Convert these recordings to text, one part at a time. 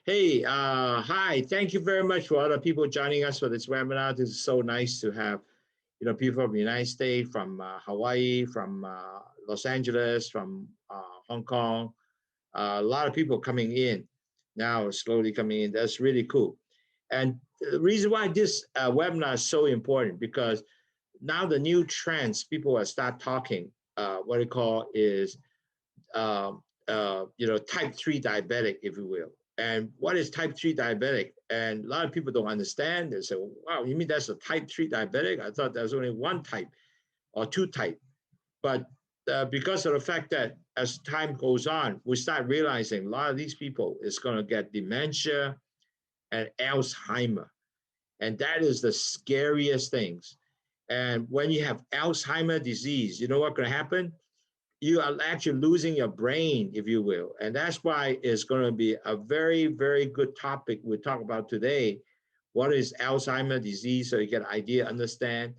Hey, hi. Thank you very much for all the people joining us for this webinar. This is so nice to have, people from the United States, from Hawaii, from Los Angeles, from Hong Kong. A lot of people coming in now, slowly coming in. That's really cool. And the reason why this webinar is so important, because now the new trends, people will start talking, what they call is, type 3 diabetic, if you will. And what is type 3 diabetic? And a lot of people don't understand. They say, wow, you mean that's a type 3 diabetic? I thought there's only one type or two type. But because of the fact that as time goes on, we start realizing a lot of these people is going to get dementia and Alzheimer. And that is the scariest things. And when you have Alzheimer disease, you know what's going to happen? You are actually losing your brain, if you will. And that's why it's going to be a very, very good topic we'll talk about today. What is Alzheimer disease? So you get an idea, understand.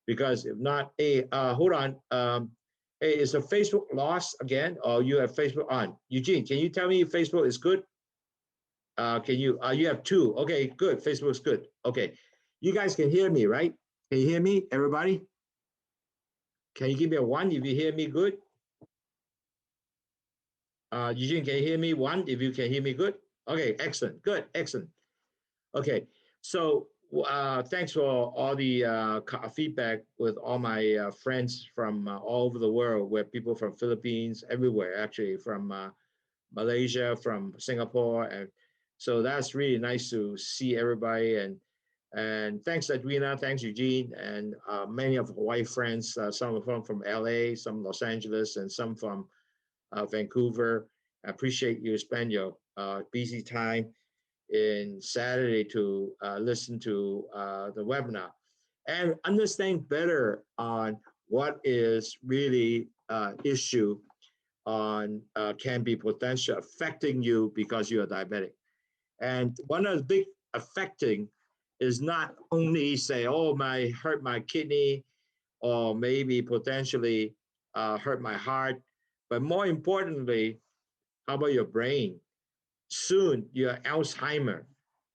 Because if not, hey, hold on. Hey, is the Facebook lost again? Or you have Facebook on? Eugene, can you tell me if Facebook is good? Can you, you have two. Okay, good. Facebook's good. Okay. You guys can hear me, right? Can you hear me, everybody? Can you give me a 1 if you hear me good? Eugene, can you hear me? 1 if you can hear me good? Okay, excellent, good, excellent. Okay, so thanks for all the feedback with all my friends from all over the world, where people from Philippines, everywhere, actually, from Malaysia, from Singapore. And so that's really nice to see everybody. And thanks, Edwina, thanks, Eugene, and many of Hawaii friends, some of them from LA, some Los Angeles, and some from Vancouver. I appreciate you spend your busy time in Saturday to listen to the webinar and understand better on what is really issue on can be potential affecting you because you're diabetic. And one of the big affecting is not only say, oh, hurt my kidney, or maybe potentially hurt my heart, but more importantly, how about your brain? Soon you have Alzheimer,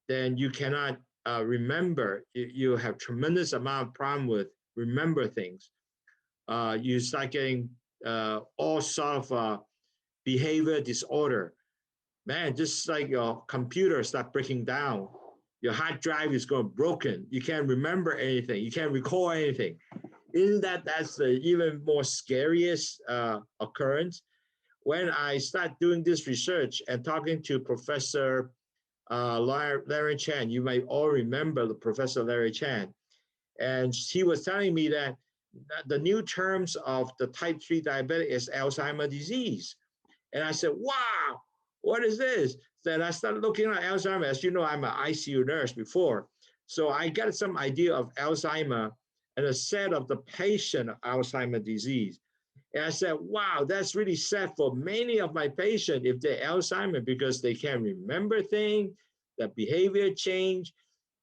then you cannot remember. You have tremendous amount of problem with remember things. You start getting all sort of behavior disorder. Man, just like your computer start breaking down, your hard drive is going broken. You can't remember anything. You can't recall anything. Isn't that's the even more scariest occurrence? When I start doing this research and talking to Professor Larry Chan, you might all remember the Professor Larry Chan, and he was telling me that the new terms of the type 3 diabetic is Alzheimer disease. And I said, wow, what is this? Then I started looking at Alzheimer. As you know, I'm an ICU nurse before. So I got some idea of Alzheimer and a set of the patient of Alzheimer disease. And I said, wow, that's really sad for many of my patients if they're Alzheimer, because they can't remember things, the behavior change,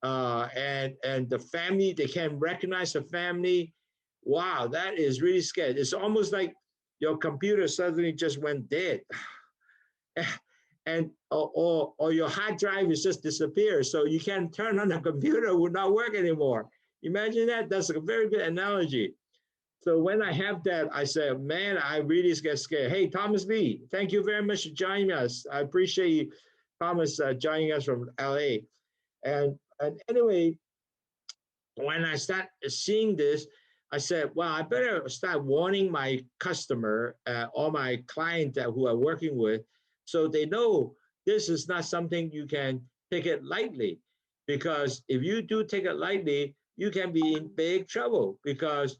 and the family, they can't recognize the family. Wow, that is really scary. It's almost like your computer suddenly just went dead. And or your hard drive is just disappeared. So you can't turn on the computer, it would not work anymore. Imagine that. That's a very good analogy. So when I have that, I said, man, I really get scared. Hey, Thomas Lee, thank you very much for joining us. I appreciate you, Thomas, joining us from LA. And anyway, when I start seeing this, I said, well, I better start warning my customer, or my client who I'm working with, so they know this is not something you can take it lightly. Because if you do take it lightly, you can be in big trouble, because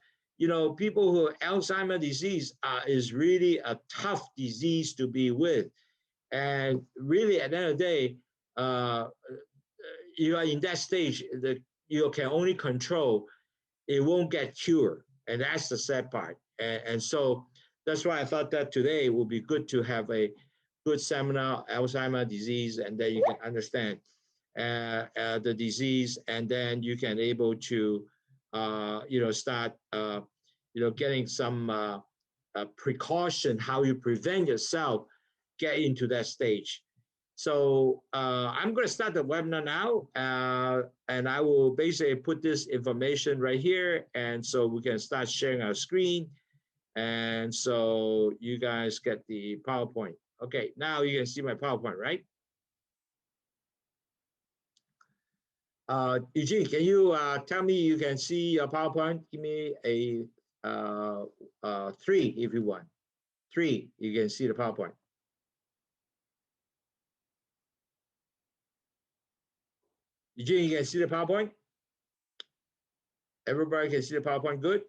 people who have Alzheimer's disease is really a tough disease to be with. And really, at the end of the day, you are in that stage that you can only control. It won't get cured. And that's the sad part. And so that's why I thought that today would be good to have a good seminar, Alzheimer's disease, and then you can understand the disease, and then you can able to start getting some precaution, how you prevent yourself get into that stage. So I'm going to start the webinar now, and I will basically put this information right here, and so we can start sharing our screen, and so you guys get the PowerPoint. Okay, now you can see my PowerPoint, right? Eugene, can you tell me you can see your PowerPoint? Give me a 3 if you want. 3, you can see the PowerPoint. Eugene, you can see the PowerPoint? Everybody can see the PowerPoint good?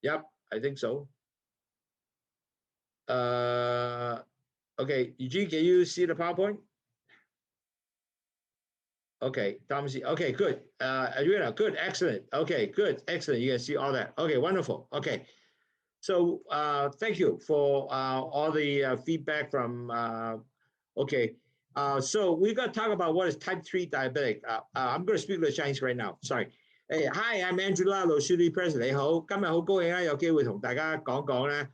Yep, I think so. Okay, Eugene, can you see the PowerPoint? Okay, Thomas, okay, good. Adriana, good, excellent. Okay, good, excellent. You can see all that. Okay, wonderful. Okay, so thank you for all the feedback from, okay. So we're going to talk about what is type 3 diabetic. I'm going to speak the Chinese right now. Sorry. Hey, hi, I'm Angela, Lowsutea President. 你好，今日好高興咧，有機會同大家講講咧，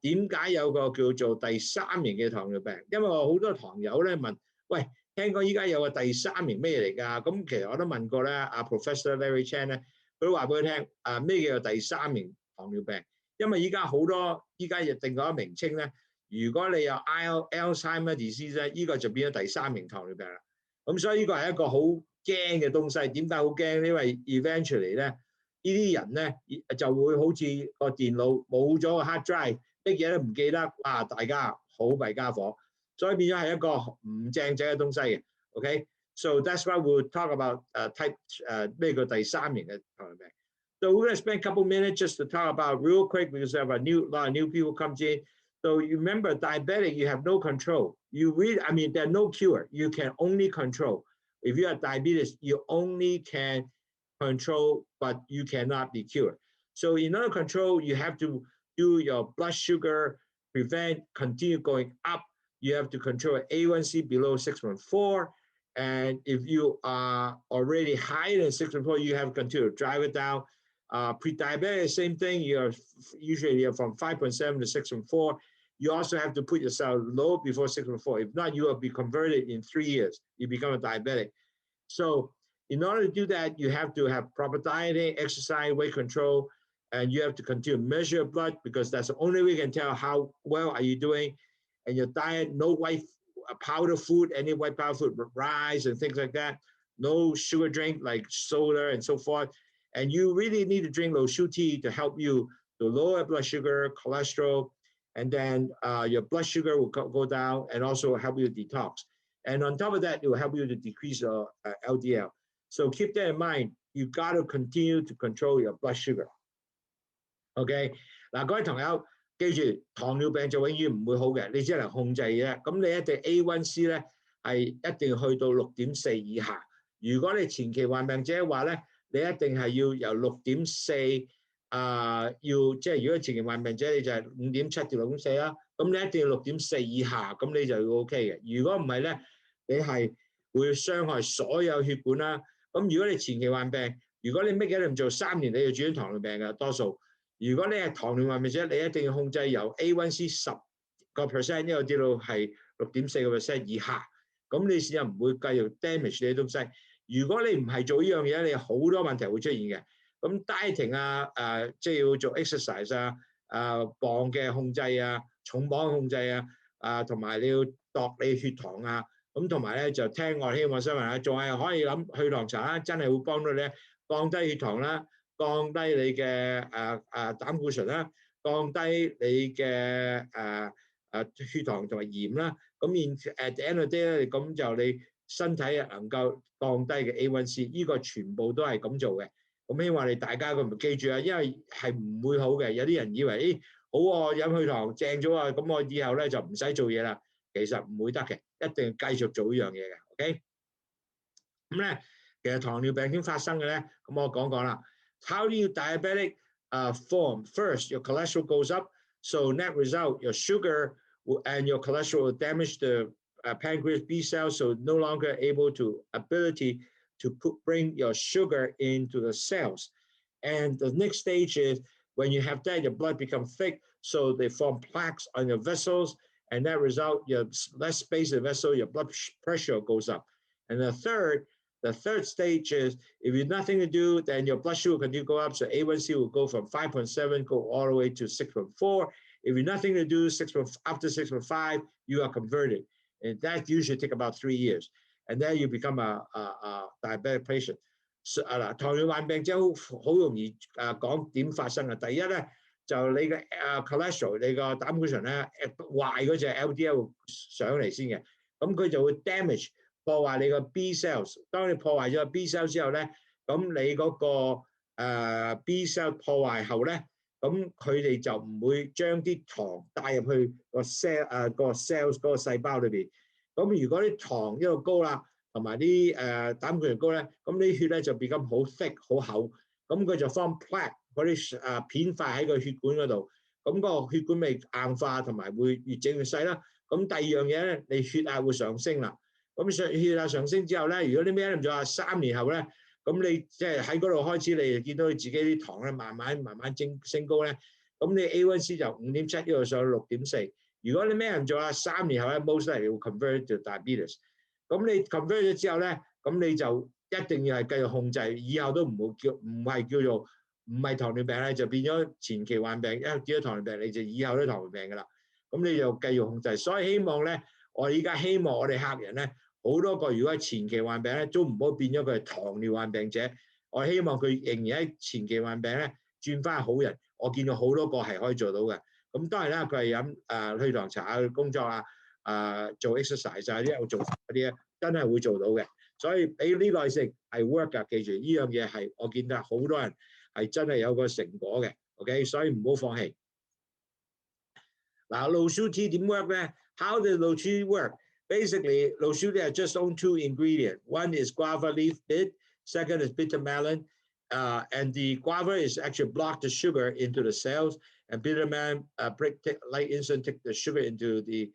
點解有個叫做第3型嘅糖尿病？因為我好多糖友咧問，喂，聽講依家有個第3型咩嚟㗎？咁其實我都問過咧，Professor Larry Chan 咧，佢都話俾佢聽，咩叫做第3型糖尿病？因為依家好多依家亦定咗名稱咧。如果你有 Alzheimer Disease 咧，呢個就變咗第3型糖尿病啦。咁所以呢個係一個好驚嘅東西。點解好驚？因為 eventually 咧，呢啲人咧就會好似個電腦冇咗個 hard drive， 乜嘢都唔記得，哇！大家好弊家伙，所以變咗係一個唔正仔嘅東西嘅。OK， so that's why we'll talk about type 咩叫第3型嘅糖尿病。So we're going to spend a couple minutes just to talk about real quick because we have a lot of new people comes in. So you remember, diabetic, you have no control. You really, I mean, there's no cure. You can only control. If you have diabetes, you only can control, but you cannot be cured. So in order to control, you have to do your blood sugar, continue going up. You have to control A1C below 6.4. And if you are already higher than 6.4, you have to continue to drive it down. Pre-diabetic, same thing. You're usually from 5.7 to 6.4. You also have to put yourself low before 6.4. If not, you will be converted in 3 years. You become a diabetic. So in order to do that, you have to have proper dieting, exercise, weight control, and you have to continue to measure your blood because that's the only way you can tell how well are you doing. And your diet, no white powder food, any white powder food, rice and things like that. No sugar drink like soda and so forth. And you really need to drink Lowsutea to help you to lower blood sugar, cholesterol, and then your blood sugar will go down and also help you detox. And on top of that, it will help you to decrease your LDL. So keep that in mind. You got to continue to control your blood sugar. OK， 嗱，各位朋友記住，糖尿病就永遠唔會好嘅，你只能控制嘅。咁你一定 A1C 咧係一定去到 6.4 以下。如果你前期患病者話咧，你一定係要由 6.4 要即係如果前期患病者你就係 5.7 至 6.4 啦，咁你一定要 6.4 以下，咁你就要 OK 嘅。如果唔係咧，你係會傷害所有血管啦。咁如果你前期患病，如果你乜嘢都唔做3年，你就轉糖尿病嘅多數。如果你係糖尿患病者，你一定要控制由 A1C 10%呢個跌到係 6.4% 以下，咁你先唔會繼續 damage 你啲東西。如果你唔係做呢樣嘢，你好多問題會出現嘅。咁 dieting 即係要做 exercise 磅嘅控制重磅控制同埋你要度你血糖咁同埋咧就聽我希望新聞仲係可以諗去糖茶真係會幫到你降低血糖啦，降低你嘅膽固醇啦，降低你嘅血糖同埋鹽啦。咁at the end of the day 咧，咁就你身體能夠降低嘅 A1C， 呢個全部都係咁做嘅。咁希望你大家咁記住因為係唔會好嘅。有啲人以為好飲血糖正咗咁我以後咧就唔使做嘢啦。其實唔會得嘅，一定要繼續做呢樣嘢嘅。OK， 咁咧其實糖尿病點發生嘅咧？咁我講啦。How do you diabetic form? First, your cholesterol goes up, so net result, your sugar and your cholesterol will damage the pancreas B cells, so no longer ability to bring your sugar into the cells. And the next stage is when you have that, your blood becomes thick, so they form plaques on your vessels, and that result, you have less space in the vessel, your blood pressure goes up. And the third stage is if you've nothing to do, then your blood sugar will continue to go up. So A1C will go from 5.7, go all the way to 6.4. If you've nothing to do, after 6.5, you are converted. And that usually take about 3 years. And then you become a diabetic patient. 糖尿病病者好容易講點發生嘅。第一咧就你嘅cholesterol，你個膽固醇咧壞嗰隻 LDL 上嚟先嘅，咁佢就會 damage 破壞你個 B cells。當你破壞咗 B cell 之後咧，咁你嗰個B cell 破壞後咧，咁佢哋就唔會將啲糖帶入去個 cells 嗰個細胞裏邊。咁如果啲糖一路高啦，同埋啲膽固醇高咧，咁啲血咧就變咁好 thick 好厚，咁佢就 form plaque 嗰啲片塊喺個血管嗰度，咁個血管咪硬化同埋會越整越細啦。咁第二樣嘢咧，你血壓會上升啦。咁血壓上升之後咧，如果你咩都唔做啊，3年後咧，咁你即係喺嗰度開始，你就見到你自己啲糖咧慢慢升高咧，咁你 A1C 就5.7一路上到6.4。如果你咩唔做啊，3年後咧 most likely will convert to diabetes。咁你 convert 咗之後咧，咁你就一定要係繼續控制，以後都唔係叫做唔係糖尿病咧，就變咗前期患病，一見咗糖尿病你就以後都糖尿病㗎啦。咁你就繼續控制。所以希望咧，我依家希望我哋客人咧，好多個如果係前期患病咧，都唔好變咗佢係糖尿患病者。我希望佢仍然喺前期患病咧轉翻好人。我見到好多個係可以做到嘅。咁當然啦，佢係飲去糖茶啊、工作啊。做 exercise 啊，一路做嗰啲咧，真係會做到嘅。所以俾啲耐性係 work 㗎，記住呢樣嘢係我見到好多人係真係有個成果嘅。OK， 所以唔好放棄。嗱 ，Lowsutea 點 work 咧 ？How does Lowsutea work? Basically, Lowsutea just own 2 ingredients. One is guava leaf bit. Second is bitter melon. And the guava is actually block the sugar into the cells, and bitter melon like insulin take the sugar into the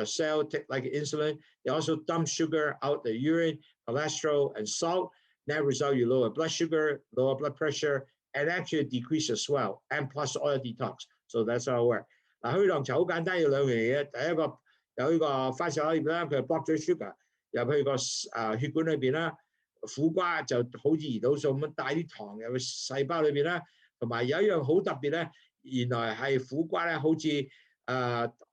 cell like insulin. They also dump sugar out the urine, cholesterol, and salt. That result, you lower blood sugar, lower blood pressure, and actually decrease the swell, and plus oil detox. So that's how it works. 嗱，去糖茶好簡單，有2樣嘢。第一個有呢個番石榴葉啦，佢 block 咗 sugar 入去個血管裏邊啦。苦瓜就好似胰島素咁帶啲糖入去細胞裏邊啦。同埋有一樣好特別咧，原來係苦瓜咧，好似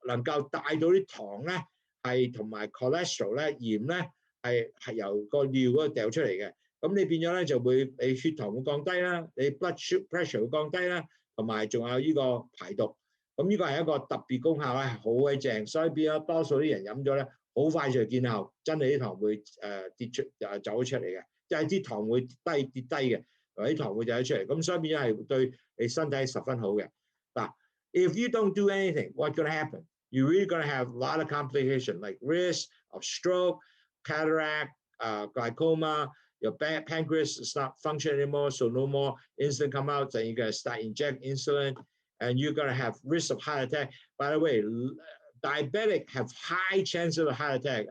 能夠帶到啲糖咧，係同埋 cholesterol 咧、鹽咧，係由個尿嗰度掉出嚟嘅。咁你變咗咧就會你血糖會降低啦，你 blood pressure 會降低啦，同埋仲有呢個排毒。咁呢個係一個特別功效咧，係好鬼正。所以變咗多數啲人飲咗咧，好快就見效，真係啲糖會走咗出嚟嘅，即係啲糖會跌低嘅，或者啲糖會走咗出嚟。咁所以變咗係對你身體十分好嘅。嗱。If you don't do anything, what's going to happen? You're really going to have a lot of complications like risk of stroke, cataract, glaucoma. Your pancreas is not functioning anymore, so no more insulin come out. Then you're going to start inject insulin, and you're going to have risk of heart attack. By the way, diabetic have high chance of a heart attack.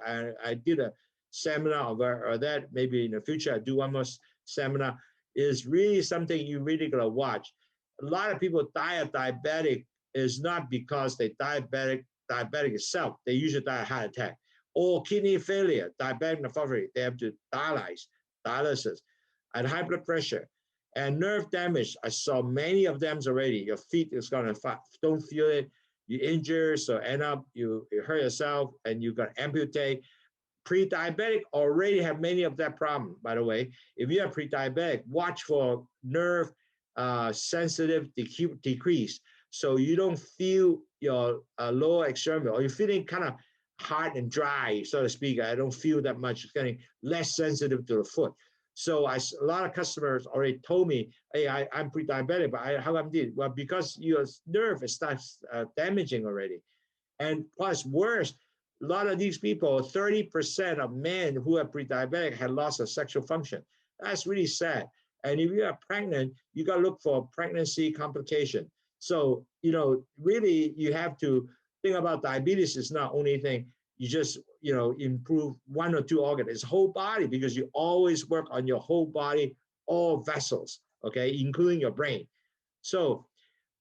I did a seminar or that. Maybe in the future I do one more seminar. Is really something you really going to watch. A lot of people die of diabetic is not because they diabetic itself. They usually die of heart attack or kidney failure, diabetic nephropathy. They have to dialysis, and high blood pressure and nerve damage. I saw many of them already. Your feet is gonna don't feel it. You injure, so end up you hurt yourself, and you got amputate. Pre-diabetic already have many of that problem. By the way, if you are pre-diabetic, watch for nerve sensitive decrease. So you don't feel your lower extremity, or you're feeling kind of hard and dry, so to speak. I don't feel that much. It's getting less sensitive to the foot. So a lot of customers already told me, hey, I'm pre-diabetic, but how come did? Well, because your nerve starts damaging already. And plus worse, a lot of these people, 30% of men who are pre-diabetic had loss of sexual function. That's really sad. And if you are pregnant, you got to look for pregnancy complication. So, really you have to think about diabetes is not only thing, you just, improve 1 or 2 organs. It's whole body, because you always work on your whole body, all vessels, okay, including your brain. So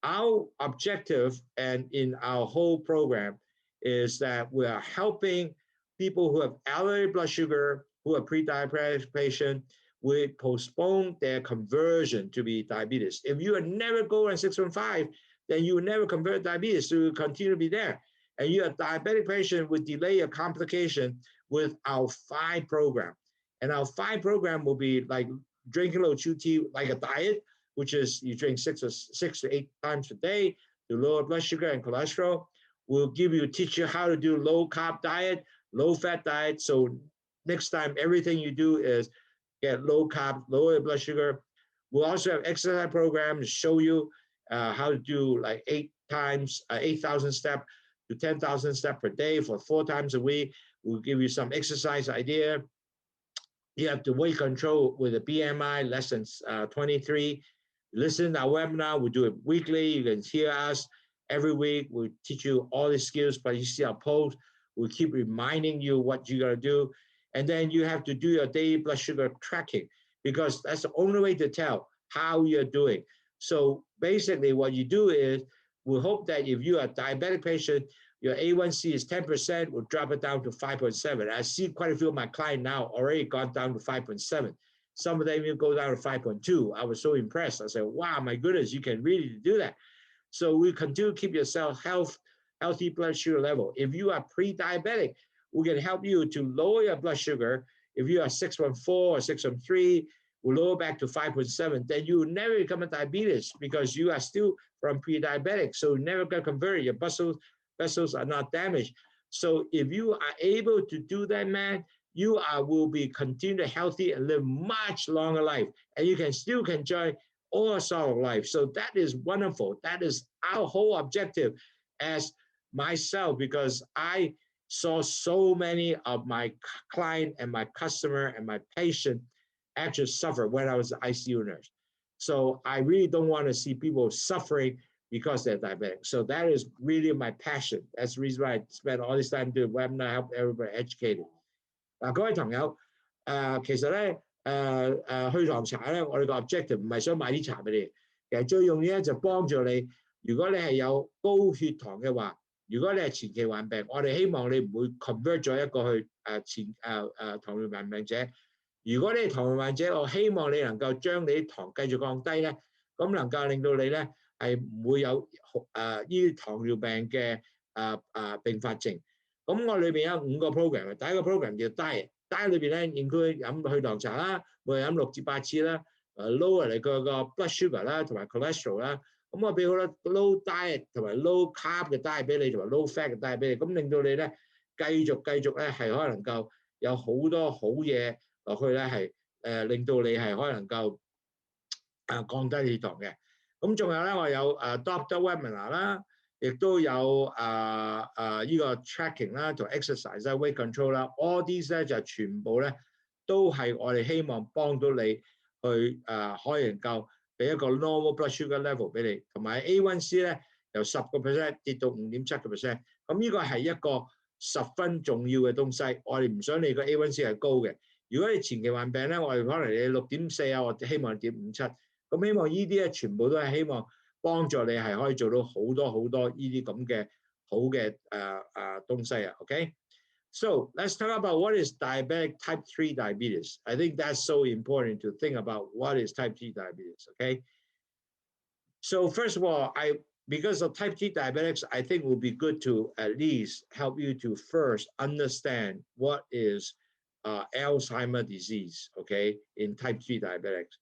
our objective and in our whole program is that we are helping people who have elevated blood sugar, who are pre-diabetic patient, we postpone their conversion to be diabetes. If you are never go on 615, then you will never convert diabetes, so you will continue to be there. And you're a diabetic patient with delay or complication with our 5 program. And our 5 program will be like drinking low tea, like a diet, which is you drink 6 to 8 times a day to lower blood sugar and cholesterol. We'll teach you how to do low carb diet, low fat diet. So next time, everything you do is get low carb, lower blood sugar. We'll also have exercise programs to show you how to do like 8,000 steps to 10,000 steps per day for 4 times a week. We'll give you some exercise idea. You have to weight control with a BMI less than 23. Listen to our webinar. We do it weekly. You can hear us every week. We teach you all the skills, but you see our post. We keep reminding you what you got to do. And then you have to do your daily blood sugar tracking, because that's the only way to tell how you're doing. So basically what you do is, we hope that if you are a diabetic patient, your A1C is 10%, we'll drop it down to 5.7. I see quite a few of my clients now already gone down to 5.7. Some of them will go down to 5.2. I was so impressed. I said, wow, my goodness, you can really do that. So we continue to keep yourself healthy blood sugar level. If you are pre-diabetic, we can help you to lower your blood sugar. If you are 614 or 613, we'll lower back to 5.7. Then you will never become a diabetes, because you are still from pre-diabetic. So you never get converted. Your vessels are not damaged. So if you are able to do that, man, you will be continue healthy and live much longer life. And you can still enjoy all sort of life. So that is wonderful. That is our whole objective as myself, because I saw so many of my client and my customer and my patient actually suffer when I was an ICU nurse. So I really don't want to see people suffering because they're diabetic. So that is really my passion. That's the reason why I spend all this time doing webinar, help everybody educated. 嗱，各位朋友，其實咧，去糖茶咧，我哋個 objective 唔係想賣啲茶俾你，其實最重要咧就幫助你。如果你係有高血糖嘅話，如果你係前期患病，我哋希望你唔會 convert 咗一個去糖尿病病者。如果你係糖尿病患者，我希望你能夠將你啲糖繼續降低咧，咁能夠令到你咧係唔會有呢啲糖尿病嘅併發症。咁我裏邊有5個 program， 第一個 program 叫 diet 裏邊咧include飲去糖茶啦，每日飲6至8次啦，lower 你個 blood sugar 啦，同埋 cholesterol 啦。咁我俾好多 low diet 同埋 low carb 嘅 diet 俾你，同埋 low fat 嘅 diet 俾你，咁令到你咧繼續咧係可能夠有好多好嘢落去咧，係令到你係可能夠降低血糖嘅。咁仲有咧，我有doctor webinar 啦。亦都有呢個 tracking 啦，同 exercise 啦 ，weight control 啦 ，all these 咧就全部咧都係我哋希望幫到你去可以能夠俾一個 normal blood sugar level 俾你，同埋 A1C 咧由10% 跌到5.7%，咁呢個係一個十分重要嘅東西。我哋唔想你個 A1C 係高嘅。如果你前期患病咧，我哋可能你6.4啊，或者希望6.57，咁希望呢啲咧全部都係希望幫助你係可以做到好多呢啲咁嘅好嘅東西啊 ，OK？ So let's talk about what is diabetic type 3 diabetes. I think that's so important to think about what is type 3 diabetes, okay? So first of all, because of type 3 diabetics, I think it would be good to at least help you to first understand what is Alzheimer disease, okay, in type 3 diabetics.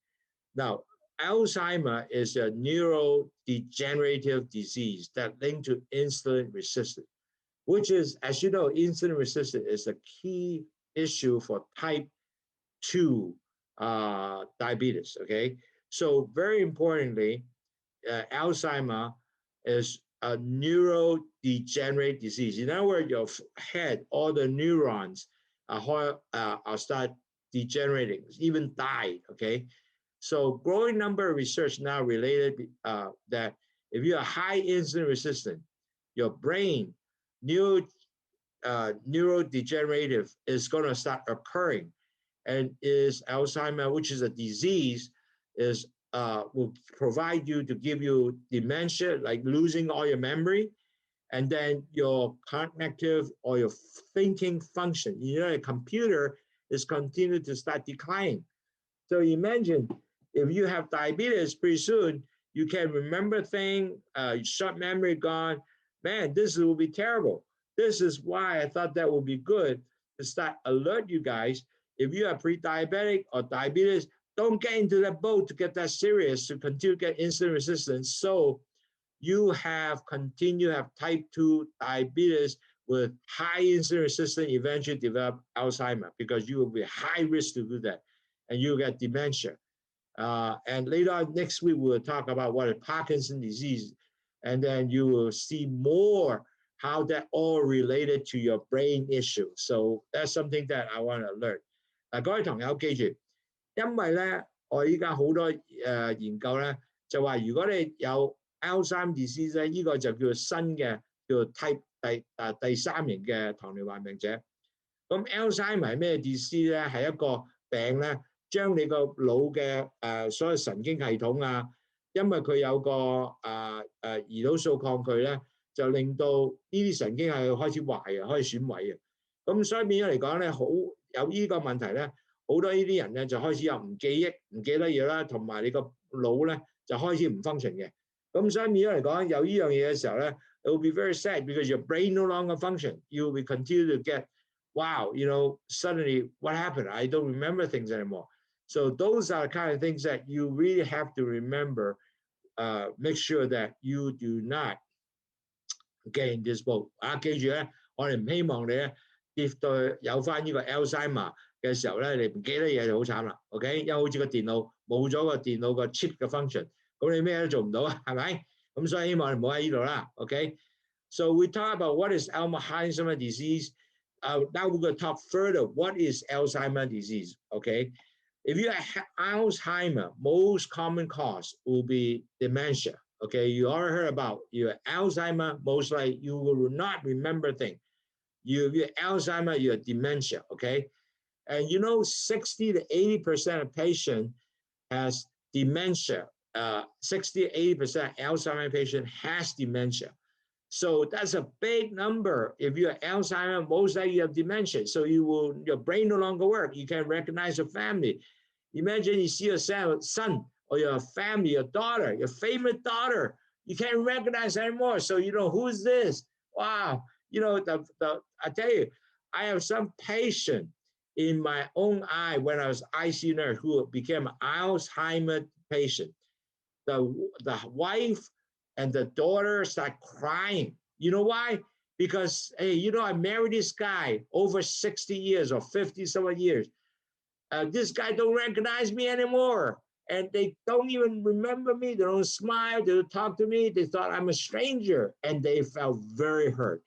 Now, Alzheimer is a neurodegenerative disease that linked to insulin resistance, which is, as you know, insulin resistance is a key issue for type 2 diabetes, okay? So very importantly, Alzheimer is a neurodegenerative disease. In other words, your head, all the neurons are start degenerating, even die, okay? So growing number of research now related that if you are high insulin resistant, your brain neurodegenerative is going to start occurring, and is Alzheimer, which is a disease, is will provide you to give you dementia, like losing all your memory, and then your cognitive or your thinking function, the computer is continuing to start declining. So imagine if you have diabetes pretty soon, you can remember things, short memory gone. Man, this will be terrible. This is why I thought that would be good to start alert you guys. If you are pre-diabetic or diabetes, don't get into that boat to get that serious, to continue to get insulin resistance. So you continue to have type 2 diabetes with high insulin resistance, eventually develop Alzheimer, because you will be high risk to do that, and you get dementia. And later on next week, we'll talk about what is Parkinson's disease, and then you will see more how that all related to your brain issue. So that's something that I want to learn. 各位朋友記住，因為咧，我依家好多研究咧，就話如果你有 Alzheimer Disease 咧，呢個就叫做新嘅叫做 Type 第三型嘅糖尿患病者。咁 Alzheimer 係咩 disease 咧？係一個病咧，將你個腦嘅所有神經系統啊，因為佢有個胰島素抗拒咧，就令到呢啲神經係開始壞啊，開始損毀嘅。咁所以變咗嚟講咧，好有呢個問題咧，好多呢啲人咧就開始有唔記得嘢啦，同埋你個腦咧就開始唔 function 嘅。咁所以變咗嚟講，有呢樣嘢嘅時候咧 ，it will be very sad because your brain no longer function. You will continue to get, wow, suddenly what happened? I don't remember things anymore. So those are the kind of things that you really have to remember. Make sure that you do not get in this boat. 記住咧，我哋唔希望你咧跌到有翻呢個 Alzheimer 嘅時候咧，你唔記得嘢就好慘啦。OK， 因為好似個電腦冇咗個電腦個 chip 嘅 function。咁你咩都做唔到啊，係咪？咁所以希望你唔好喺呢度啦 ，OK？ So we talk about what is Alzheimer disease. Now we're going to talk further. What is Alzheimer disease? Okay? If you have Alzheimer, most common cause will be dementia. Okay? You already heard about your Alzheimer. Most likely you will not remember things. Your Alzheimer, your dementia. Okay? And 60 to 80% of patients has dementia. 60 to 80% Alzheimer patient has dementia. So that's a big number. If you have Alzheimer, most likely you have dementia. So your brain no longer work. You can't recognize your family. Imagine you see your son or your family, your daughter, your favorite daughter. You can't recognize anymore. So who is this? Wow. I tell you, I have some patient in my own eye when I was ICU nurse who became an Alzheimer patient. The wife and the daughter start crying. You know why? Because, hey, I married this guy over 60 years or 50 some years. This guy don't recognize me anymore. And they don't even remember me. They don't smile. They don't talk to me. They thought I'm a stranger. And they felt very hurt.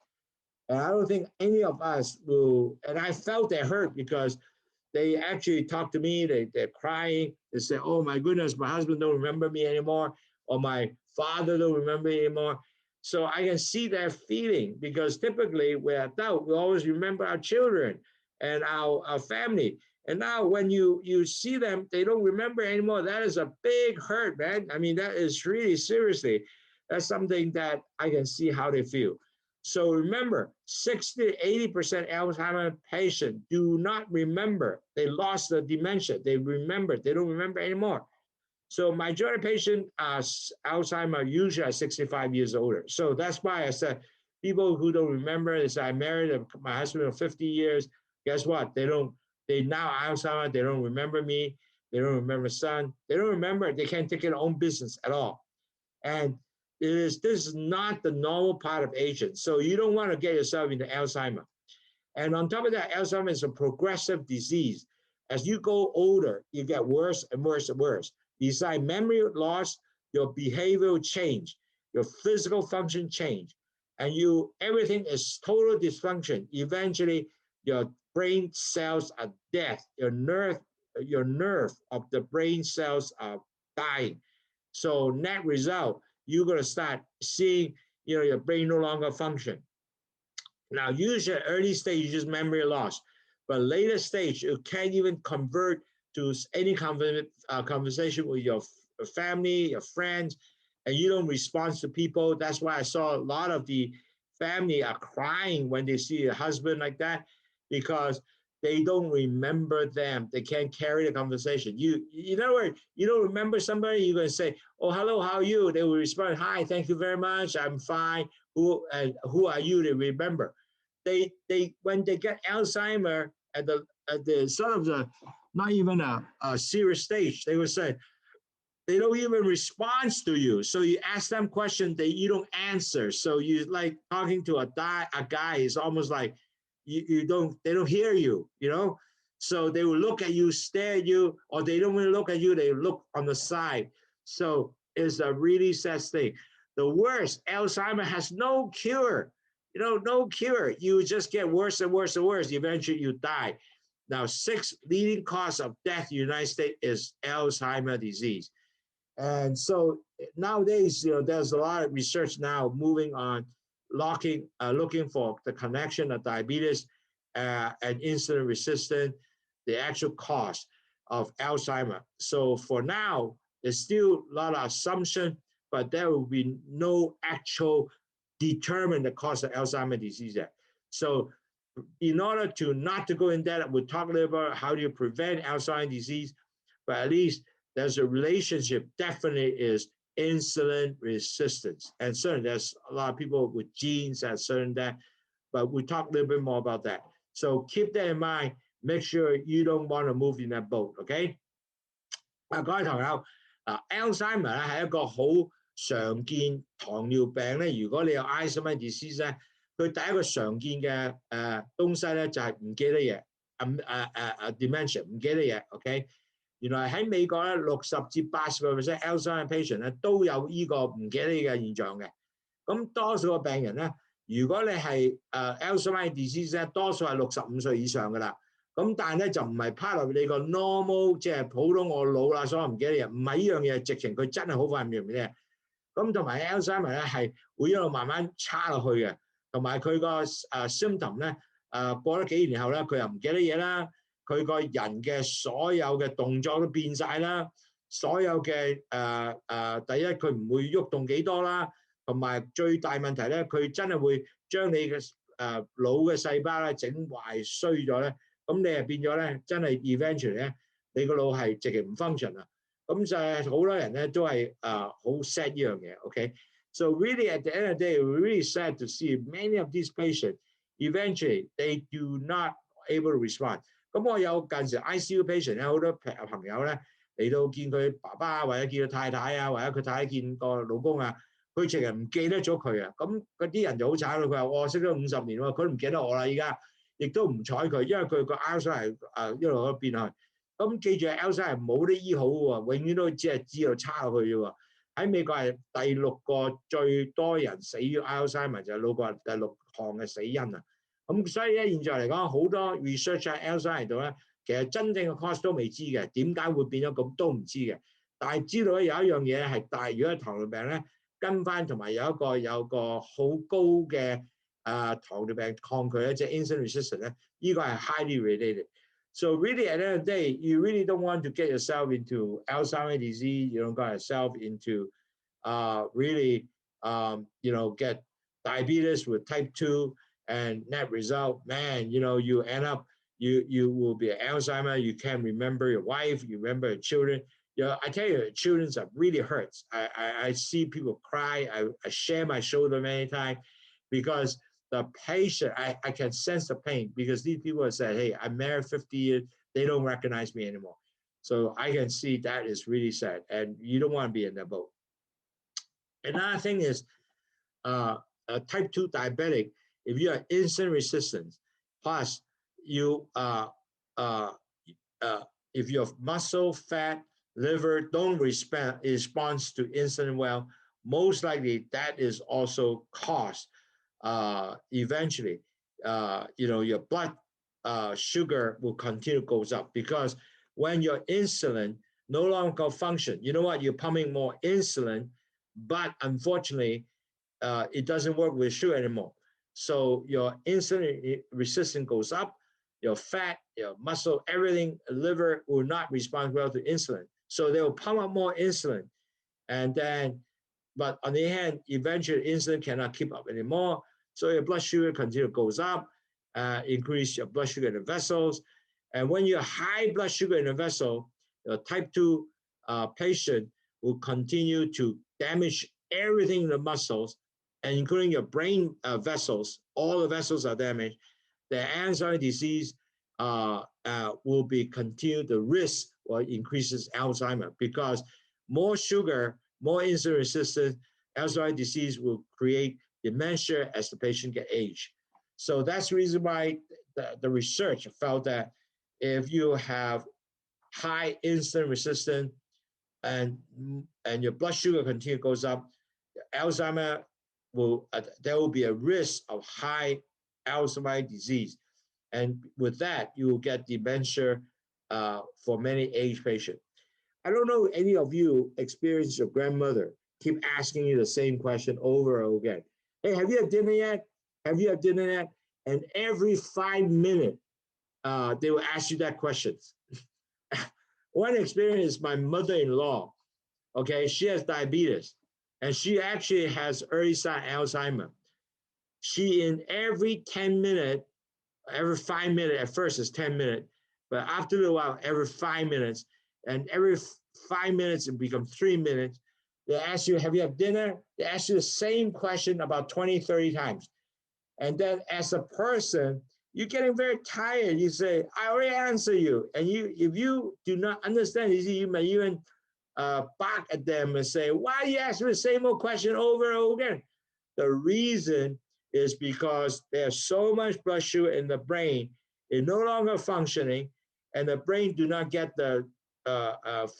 And I don't think any of us will, and I felt they hurt because they actually talk to me, they're crying, they say, oh my goodness, my husband don't remember me anymore, or my father don't remember me anymore. So I can see their feeling, because typically we're adults, we always remember our children and our family. And now when you see them, they don't remember anymore. That is a big hurt, man. I mean, that is really seriously, that's something that I can see how they feel. So remember, 60 to 80% Alzheimer patients do not remember. They lost the dementia. They don't remember anymore. So majority of patients Alzheimer usually are 65 years older. So that's why I said people who don't remember, they say I married my husband for 50 years. Guess what? They now Alzheimer, they don't remember me. They don't remember son. They don't remember. They can't take care of their own business at all. And this is not the normal part of aging. So you don't want to get yourself into Alzheimer. And on top of that, Alzheimer is a progressive disease. As you go older, you get worse and worse and worse. Besides memory loss, your behavior will change, your physical function change, and everything is total dysfunction. Eventually, your brain cells are dead. Your nerve of the brain cells are dying. So net result, you're going to start seeing, your brain no longer function. Now, usually early stage, just memory loss, but later stage, you can't even convert to any conversation with your family, your friends, and you don't respond to people. That's why I saw a lot of the family are crying when they see a husband like that because they don't remember them. They can't carry the conversation. In other words, you don't remember somebody, you're going to say, oh, hello, how are you? They will respond, hi, thank you very much, I'm fine. Who are you? They remember. They when they get Alzheimer at the sort of the not even a serious stage, they will say, they don't even respond to you. So you ask them questions, you don't answer. So you like talking to a guy. It's almost like they don't hear you, you know? So they will look at you, stare at you, or they don't even look at you, they look on the side. So it's a really sad thing. The worst, Alzheimer has no cure, you know, no cure. You just get worse and worse and worse. Eventually you die. Now, 6 leading cause of death in the United States is Alzheimer disease. And so nowadays, you know, there's a lot of research now moving on looking for the connection of diabetes and insulin resistance, the actual cause of Alzheimer. So for now, there's still a lot of assumption, but there will be no actual determine the cause of Alzheimer disease yet. So in order to not to go in that, we'll talk a little about how do you prevent Alzheimer disease, but at least there's a relationship, definitely is insulin resistance. And certainly there's a lot of people with genes that certain that, but we'll talk a little bit more about that. So keep that in mind, make sure you don't want to move in that boat, okay? 各位朋友，Alzheimer 咧係一個好常見糖尿病咧。如果你有 Alzheimer disease 咧，佢第一個常見嘅東西咧就係唔記得嘢，dementia 唔記得嘢 ，OK？ 原來喺美國咧，60至80% Alzheimer patient 咧都有呢個唔記得嘅現象嘅。咁多數嘅病人咧，如果你係Alzheimer disease 咧，多數係65歲以上㗎啦。咁但係咧就唔係 part of 你個 normal， 即係普通我老啦，所以我唔記得嘢，唔係呢樣嘢，直情佢真係好快唔記得。咁同埋 Alzheimer 咧係會一路慢慢差落去嘅，同埋佢個symptom 咧過咗幾年後咧，佢又唔記得嘢啦。佢個人嘅所有嘅動作都變晒啦，所有嘅第一佢唔會喐動幾多啦，同埋最大問題咧，佢真係會將你嘅腦嘅細胞咧整壞衰咗咧，咁你係變咗咧，真係 eventually 咧，你個腦係直情唔 function 啊，咁就係好多人咧都係好 sad 呢樣嘢 ，OK？So really at the end of the day, we're really sad to see many of these patients eventually they do not able to respond. 咁我有近時 ICU patient 咧，好多朋友咧嚟到見佢爸爸或者見佢太太啊，或者佢太太見個老公啊，佢直情唔記得咗佢啊。咁嗰啲人就好慘咯。佢話：我識咗50年喎，佢都唔記得我啦。依家亦都唔睬佢，因為佢個 Alzheimer 係一路都變去。咁記住 Alzheimer 冇得醫好喎，永遠都只係知道差落去啫喎。喺美國係第6個最多人死於 Alzheimer 就係第6項嘅死因啊。咁所以咧，現在嚟講，好多 research 喺 Alzheimer 度咧，其實真正嘅 cause 都未知嘅，點解會變咗咁都唔知嘅。但係知道咧有一樣嘢係大，如果係糖尿病咧，跟翻同埋有一個好高嘅糖尿病抗拒咧，即係 insulin resistance 咧，呢個係 highly related. So really at the end of the day, you really don't want to get yourself into Alzheimer disease. You don't get yourself into really get diabetes with type 2. And net result, man, you end up, you will be Alzheimer. You can't remember your wife. You remember your children. I tell you, children are really hurts. I see people cry. I share my shoulder many times because the patient, I can sense the pain because these people have said, hey, I'm married 50 years. They don't recognize me anymore. So I can see that is really sad. And you don't want to be in that boat. Another thing is type 2 diabetic. If you are insulin resistant, plus you if your muscle, fat, liver don't respond to insulin well, most likely that is also caused eventually. Your blood sugar will continue goes up because when your insulin no longer function, you know what? You're pumping more insulin, but unfortunately, it doesn't work with sugar anymore. So your insulin resistance goes up, your fat, your muscle, everything, liver will not respond well to insulin. So they will pump up more insulin. And then, but on the other hand, eventually insulin cannot keep up anymore. So your blood sugar continually goes up, increase your blood sugar in the vessels. And when you have high blood sugar in the vessel, the type 2 patient will continue to damage everything in the muscles, and including your brain vessels. All the vessels are damaged. The Alzheimer's disease will be continued. The risk or increases Alzheimer, because more sugar, more insulin resistance, Alzheimer's disease will create dementia as the patient gets age. So that's the reason why the research felt that if you have high insulin resistance and your blood sugar continue goes up, Alzheimer will there will be a risk of high Alzheimer's disease, and with that you will get dementia for many age patients. I don't know if any of you experience your grandmother keep asking you the same question over and over again. Hey, have you had dinner yet? Have you had dinner yet? And every 5 minutes, they will ask you that question. One experience is my mother-in-law. Okay, she has diabetes, and she actually has early sign Alzheimer. She in every 10 minutes, every 5 minutes, at first it's 10 minutes, but after a while, every 5 minutes, and every 5 minutes it becomes 3 minutes. They ask you, have you had dinner? They ask you the same question about 20, 30 times. And then as a person, you're getting very tired. You say, I already answered you. And if you do not understand, you may even bark at them and say, why you ask me the same old question over and over again? The reason is because there's so much blood sugar in the brain, it's no longer functioning, and the brain do not get the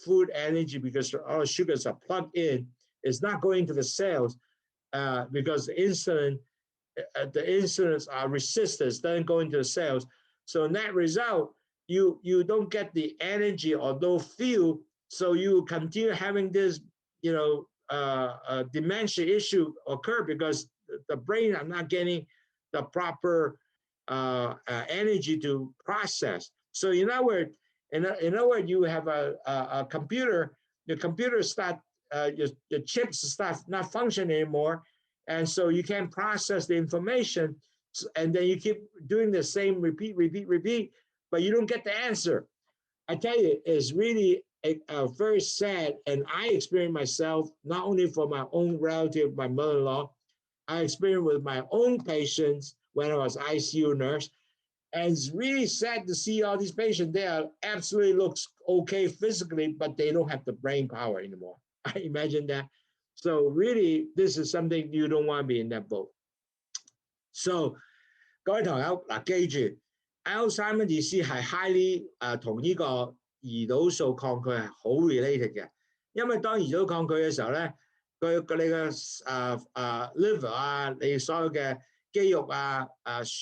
food energy because all the sugars are plugged in. It's not going to the cells because the insulins are resistance, doesn't go into the cells. So in that result, you don't get the energy or no fuel, so you continue having this, dementia issue occur because the brain are not getting the proper energy to process. So in other words, you have a computer, the computer start, your chips start not functioning anymore, and so you can't process the information, and then you keep doing the same repeat, but you don't get the answer. I tell you, it's really very sad, and I experienced myself, not only for my own relative, my mother-in-law, I experienced with my own patients when I was ICU nurse, and it's really sad to see all these patients. They are absolutely looks okay physically, but they don't have the brain power anymore. I imagine that. So really, this is something you don't want to be in that boat. So 各位朋友嗱，記住 Alzheimer disease 係 highly 同呢個胰島素抗拒係好 related 嘅，因為當胰島素抗拒嘅時候咧，你嘅liver 啊，你所有嘅肌肉啊、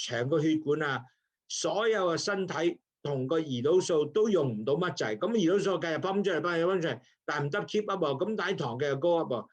長個血管啊，所有嘅身體同個胰島素都用唔到乜滯，咁胰島素繼續泵出嚟，但係唔得 keep up 喎，咁但係糖繼續高 up 喎。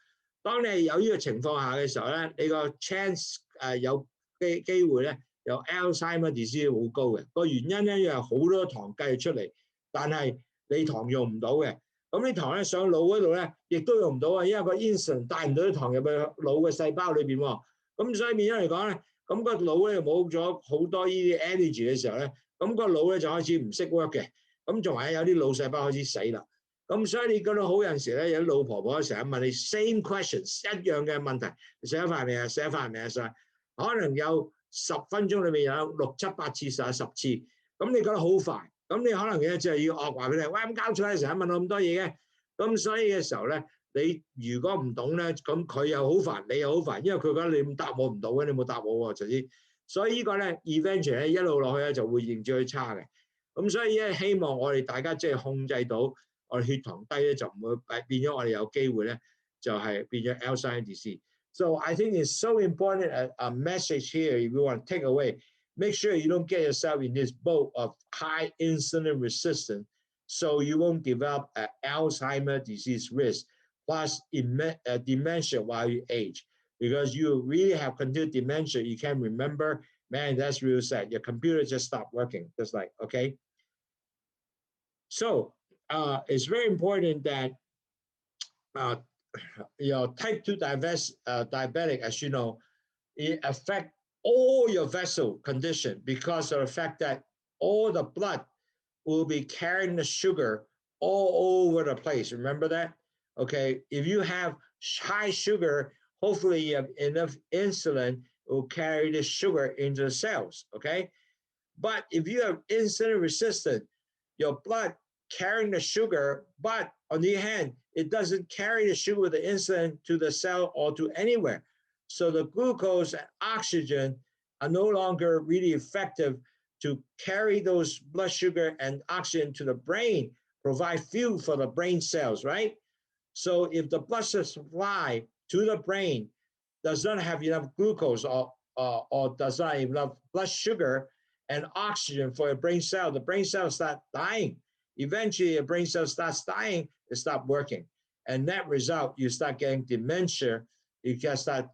當你有呢個情況下嘅時候咧，你個 chance 有機會咧有 Alzheimer disease 好高嘅。個原因咧，因為好多糖繼續出嚟，但係你糖用唔到嘅。咁啲糖咧上腦嗰度咧，亦都用唔到啊，因為個 insulin 帶唔到啲糖入去腦嘅細胞裏邊喎。咁所以變咗嚟講咧，咁個腦咧冇咗好多呢啲 energy 嘅時候咧，咁個腦咧就開始唔識 work 嘅。咁仲係有啲腦細胞開始死啦。咁所以你覺得好有陣時咧，有啲老婆婆成日問你 same questions 一樣嘅問題，食咗飯未啊？食咗飯未啊？晒可能有10分鐘裏面有6、7、8次，10次，咁你覺得好煩，咁你可能嘅就係要惡話俾你，喂咁搞錯你成日問我咁多嘢嘅，咁所以嘅時候咧，你如果唔懂咧，咁佢又好煩，你又好煩，因為佢覺得你咁答我唔到嘅，你冇答我喎，就知，所以呢個咧 eventually 咧一路落去咧就會認住佢差嘅，咁所以咧希望我哋大家即係控制到。我哋血糖低咧就唔會變咗我哋有機會咧就係變咗 Alzheimer disease. So I think it's so important a message here if you want to take away. Make sure you don't get yourself in this boat of high insulin resistance so you won't develop an Alzheimer disease risk plus dementia while you age. Because you really have continued dementia, you can't remember, man, that's real sad. Your computer just stopped working, just like, okay? So it's very important that type 2 diabetic, as you know, it affects all your vessel condition because of the fact that all the blood will be carrying the sugar all over the place. Remember that? Okay, if you have high sugar, hopefully you have enough insulin, it will carry the sugar into the cells, okay? But if you have insulin resistant, your blood carrying the sugar, but on the other hand, it doesn't carry the sugar with the insulin to the cell or to anywhere. So the glucose and oxygen are no longer really effective to carry those blood sugar and oxygen to the brain, provide fuel for the brain cells, right? So if the blood supply to the brain does not have enough glucose or does not have enough blood sugar and oxygen for a brain cell, the brain cells start dying. Eventually, a brain cell starts dying, it stops working. And that result, you start getting dementia, you can start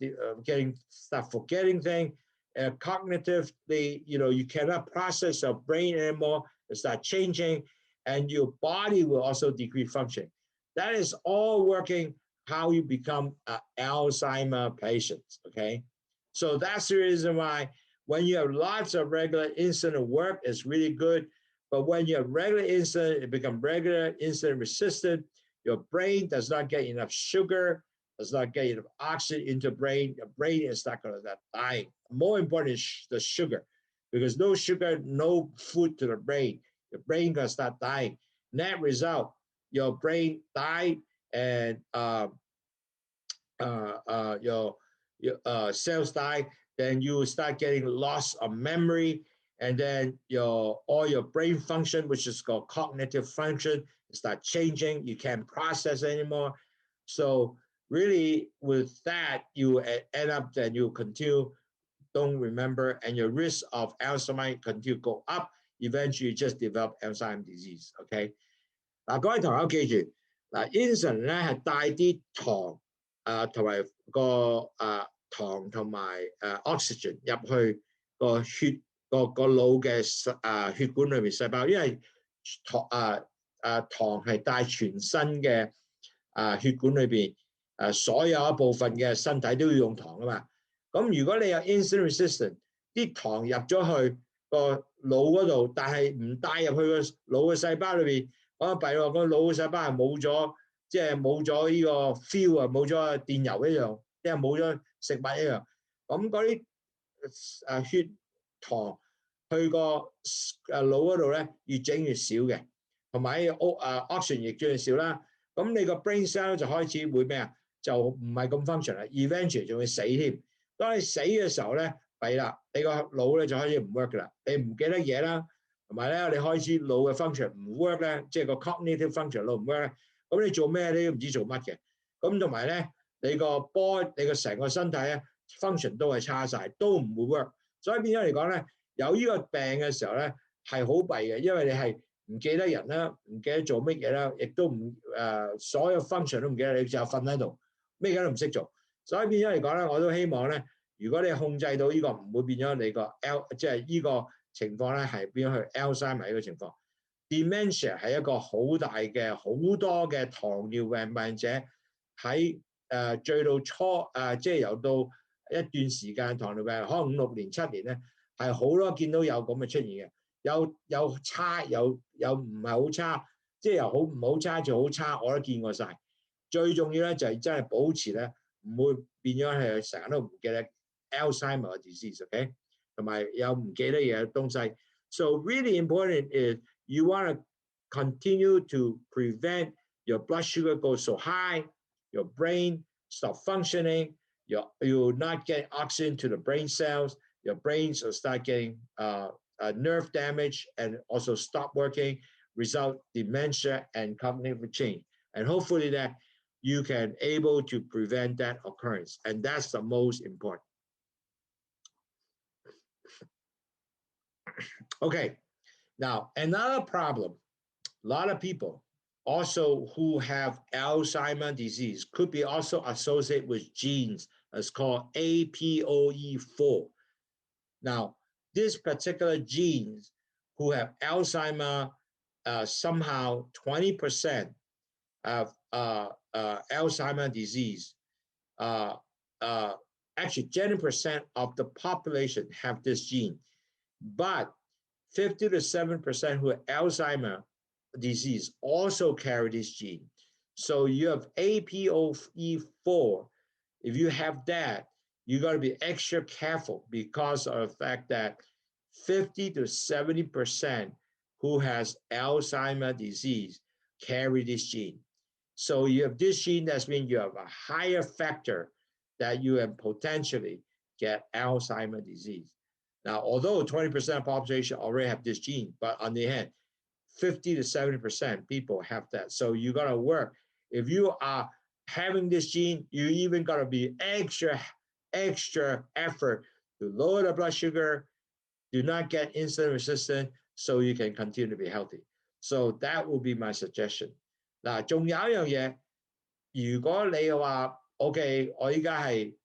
forgetting things, cognitively, you cannot process your brain anymore, it starts changing, and your body will also decrease function. That is all working how you become an Alzheimer patient, okay? So that's the reason why when you have lots of regular insulin work, it's really good. But when you have regular insulin, it becomes regular insulin resistant. Your brain does not get enough sugar, does not get enough oxygen into the brain. Your brain is not going to start dying. More important is the sugar, because no sugar, no food to the brain. Your brain going to start dying. Net result, your brain died, and your cells die. Then you will start getting loss of memory, and then all your brain function, which is called cognitive function, start changing. You can't process anymore. So really, with that, you end up that you continue don't remember, and your risk of Alzheimer continue to go up. Eventually, you just develop Alzheimer disease. OK， 嗱，各位同學記住，嗱 ，insulin 咧係帶啲糖同埋糖同埋oxygen 入去個血個腦嘅血管裏面細胞，因為糖係帶全身嘅血管裏邊所有一部分嘅身體都要用糖啊嘛。咁如果你有 insulin resistant， 啲糖入咗去個腦嗰度，但係唔帶入去個腦嘅細胞裏邊，咁弊喎，個腦嘅細胞係冇咗，即係冇咗呢個 fuel 啊，冇咗電油一樣，即係冇咗食物一樣。咁嗰啲血糖去個腦嗰度咧，越整越少嘅，同埋oxygen 亦越少啦。咁你個 brain cell 就開始會咩啊？就唔係咁 function 啦 ，eventually 仲會死添。當你死嘅時候咧，弊啦，你個腦咧就開始唔 work 噶啦，你唔記得嘢啦，同埋咧你開始腦嘅 function 唔 work 咧，即係個 cognitive function 腦唔 work 咧，咁你做咩你都唔知做乜嘅。咁同埋咧，你個 body 你個成個身體咧 function 都係差晒，都唔會 work。所以變咗嚟講咧，有呢個病嘅時候咧係好弊嘅，因為你係唔記得人啦，唔記得做乜嘢啦，亦都唔所有 function 都唔記得，你就瞓喺度，咩嘢都唔識做。所以變咗嚟講咧，我都希望咧，如果你控制到呢個唔會變咗你個即係呢個情況咧，係變咗去 Alzheimer 呢個情況。Dementia 係一個好大嘅好多嘅糖尿病患者喺最到初即係由到一段時間糖尿病，可能5、6年、7年咧，係好多見到有咁嘅出現嘅，有差有唔係好差，即係由好唔好差就好差，我都見過晒。最重要咧就係真係保持咧，唔會變咗係成日都唔記得 Alzheimer disease，OK， 同埋有唔記得嘢嘅東西。So really important is you want to continue to prevent your blood sugar goes so high, your brain stop functioning, you will not get oxygen to the brain cells, your brains will start getting nerve damage and also stop working, result dementia and cognitive change. And hopefully that you can able to prevent that occurrence. And that's the most important. Okay, now another problem, a lot of people also who have Alzheimer's disease could be also associated with genes. It's called APOE4. Now, this particular genes who have Alzheimer, somehow 20% of Alzheimer's disease actually 20% of the population have this gene, but 50 to 7% who have Alzheimer disease also carry this gene. So you have APOE4. If you have that, you got to be extra careful because of the fact that 50 to 70% who has Alzheimer disease carry this gene. So you have this gene, that means you have a higher factor that you have potentially get Alzheimer disease. Now, although 20% of the population already have this gene, but on the hand, 50 to 70% people have that. So you got to work. If you are having this gene, you even got to be extra effort to lower the blood sugar, do not get insulin resistant, so you can continue to be healthy. So that will be my suggestion. 嗱，仲有一樣嘢，如果你話 OK， 我依家係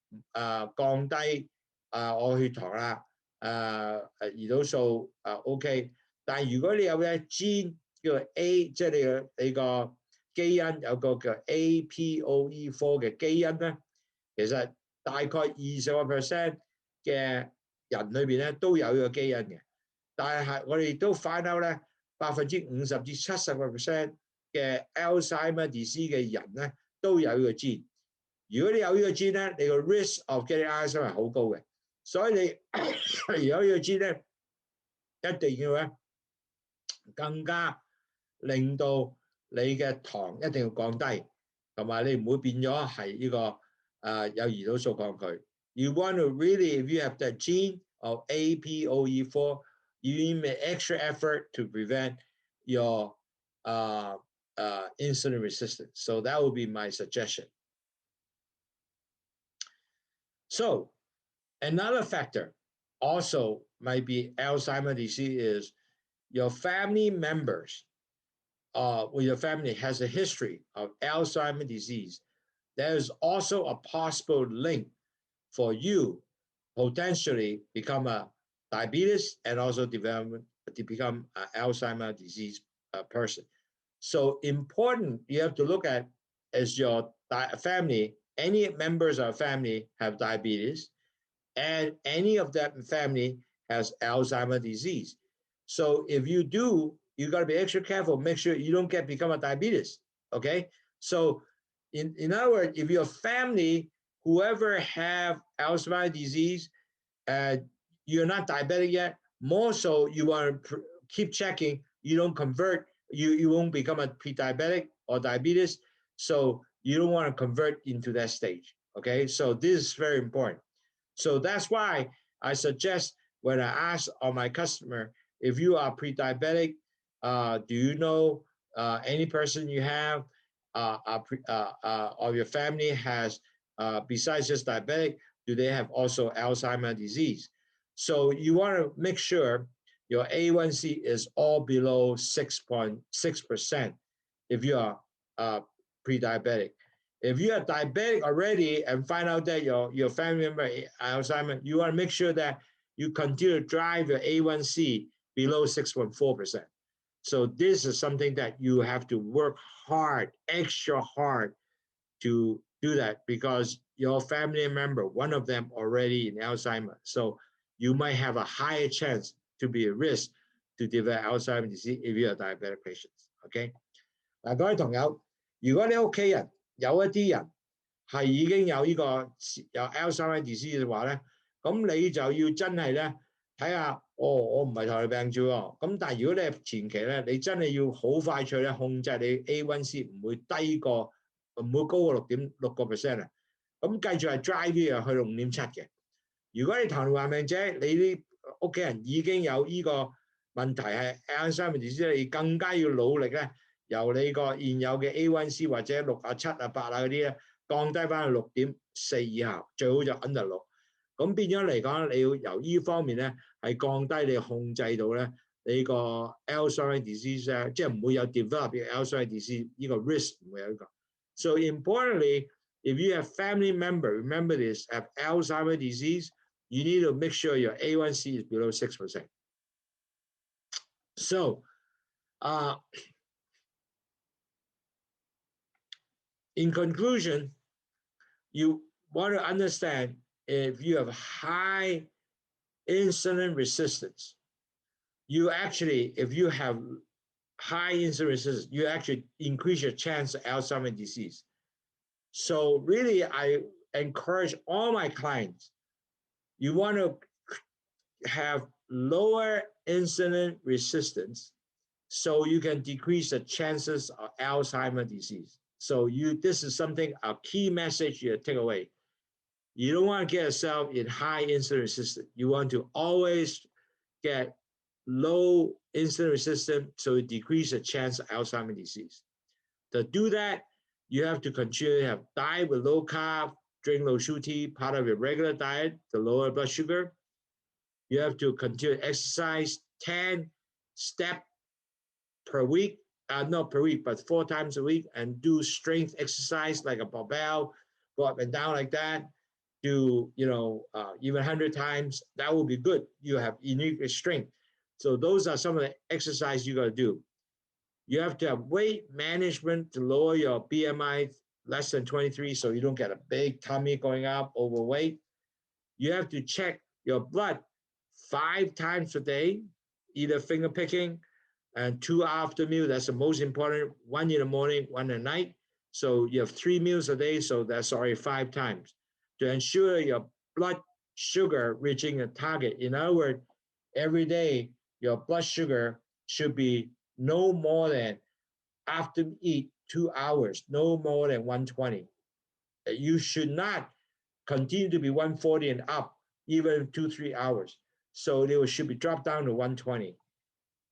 降低我血糖啦，胰島素OK， 但係如果你有嘅 gene 叫 A， 即係你個基因有個叫 APOE4 嘅基因咧，其實大概20% 嘅人裏邊咧都有呢個基因嘅，但係我哋都 find out 咧50%至70% 嘅 Alzheimer disease 嘅人咧都有呢個 gene。如果你有呢個 gene 咧，你個 risk of getting Alzheimer 係好高嘅，所以你有呢個 gene 咧，一定要咧更加令到你嘅糖一定要降低，同埋你唔會變咗係呢個有胰島素抗拒。You want to really, if you have that gene of APOE4, you need to make extra effort to prevent your insulin resistance. So that would be my suggestion. So another factor also might be Alzheimer's disease is your family members or your family has a history of Alzheimer's disease. There is also a possible link for you potentially become a diabetes and also to become an Alzheimer's disease person. So important, you have to look at as your family, any members of family have diabetes and any of that family has Alzheimer's disease. So if you do, you got to be extra careful, make sure you don't become a diabetes, okay? So in other words, if your family, whoever have Alzheimer's disease, you're not diabetic yet, more so you want to keep checking, you don't convert, you won't become a pre-diabetic or diabetes, so you don't want to convert into that stage, okay? So this is very important. So that's why I suggest when I ask on my customer, if you are pre-diabetic, do you know any person you have or your family has, besides just diabetic, do they have also Alzheimer's disease? So you want to make sure your A1C is all below 6.6% if you are pre-diabetic. If you are diabetic already and find out that your family member Alzheimer's, you want to make sure that you continue to drive your A1C below 6.4%. So this is something that you have to work hard, extra hard to do that because your family member, one of them already in Alzheimer's. So you might have a higher chance to be at risk to develop Alzheimer's disease if you are diabetic patients. Okay? 嗱，各位同友，如果你屋企人有一啲人係已經有呢個有 Alzheimer's disease 嘅話咧，咁你就要真係咧睇下，我唔係糖尿病啫喎。咁但係如果你係前期咧，你真係要好快脆咧控制你 A1C 唔會低過，唔會高過6.6%啊。咁繼續係 drive 啲嘢去到5.7嘅。如果你糖尿病病者，你啲屋企人已經有呢個問題係 Alzheimer's disease，你更加要努力咧，由你個現有嘅 A1C 或者6啊、7啊、8啊嗰啲咧，降低翻去6.4以下，最好就 under 6。咁變咗嚟講，你要由呢方面咧係降低你控制到咧你個 Alzheimer's disease 咧，即係唔會有 develop Alzheimer's disease 呢個 risk 唔會有呢個。So importantly, if you have family member, remember this, have Alzheimer's disease, you need to make sure your A1C is below 6%. So, in conclusion, you want to understand if you have high insulin resistance, you actually, if you have high insulin resistance, you actually increase your chance of Alzheimer's disease. So really, I encourage all my clients, you want to have lower insulin resistance so you can decrease the chances of Alzheimer's disease. So this is something, a key message you take away. You don't want to get yourself in high insulin resistance. You want to always get low insulin resistance so you decrease the chance of Alzheimer's disease. To do that, you have to continue to have diet with low carb, drink Lowsutea, part of your regular diet to lower blood sugar. You have to continue to exercise 10 steps per week, not per week, but 4 times a week, and do strength exercise like a barbell, go up and down like that, do, even 100 times. That will be good. You have unique strength. So those are some of the exercises you got to do. You have to have weight management to lower your BMI less than 23 so you don't get a big tummy going up, overweight. You have to check your blood 5 times a day, either finger picking and 2 after meal. That's the most important. 1 in the morning, 1 at night. So you have 3 meals a day. So that's already 5 times to ensure your blood sugar reaching a target. In other words, every day your blood sugar should be no more than, after you eat 2 hours, no more than 120. You should not continue to be 140 and up, even 2-3 hours. So they should be dropped down to 120,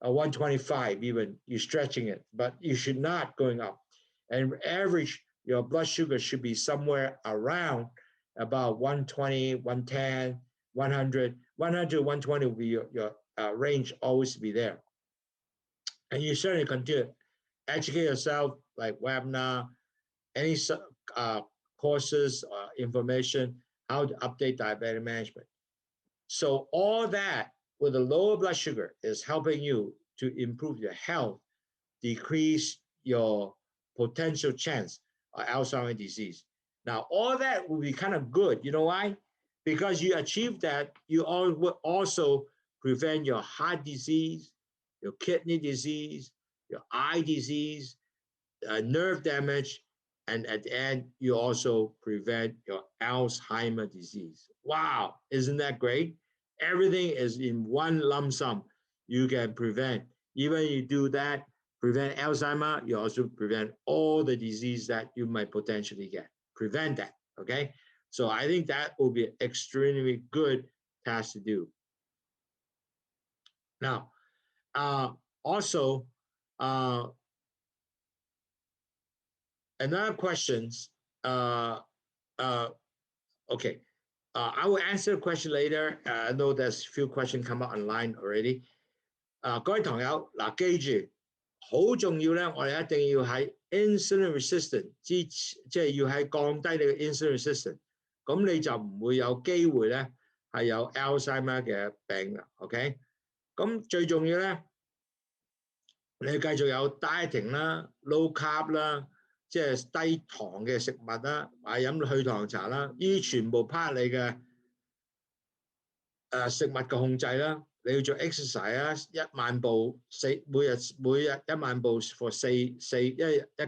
or 125 even. You're stretching it, but you should not going up. And average, your blood sugar should be somewhere around about 120, 110, 100. 100, 120 will be your range, always be there. And you certainly continue to educate yourself, like webinar, any courses, information, how to update diabetic management. So all that with a lower blood sugar is helping you to improve your health, decrease your potential chance of Alzheimer's disease. Now, all that will be kind of good. You know why? Because you achieve that, you will also prevent your heart disease, your kidney disease, your eye disease, nerve damage, and at the end, you also prevent your Alzheimer's disease. Wow, isn't that great? Everything is in one lump sum. You can prevent. Even you do that, prevent Alzheimer, you also prevent all the disease that you might potentially get. Prevent that, okay? So I think that will be an extremely good task to do. Now, also, another questions, okay, I will answer the question later. I know there's a few questions come up online already. 各位朋友，嗱，記住好重要咧，我哋一定要喺 insulin resistant 即係要喺降低你嘅 insulin resistant， 咁你就唔會有機會咧係有 Alzheimer 嘅病啦。OK， 咁最重要咧，你繼續有 dieting 啦、low carb 啦。即係低糖嘅食物啦，或者飲去糖茶啦，呢啲全部 part 你嘅食物嘅控制啦。你要做 exercise 啊，1萬步每日1萬步 for 一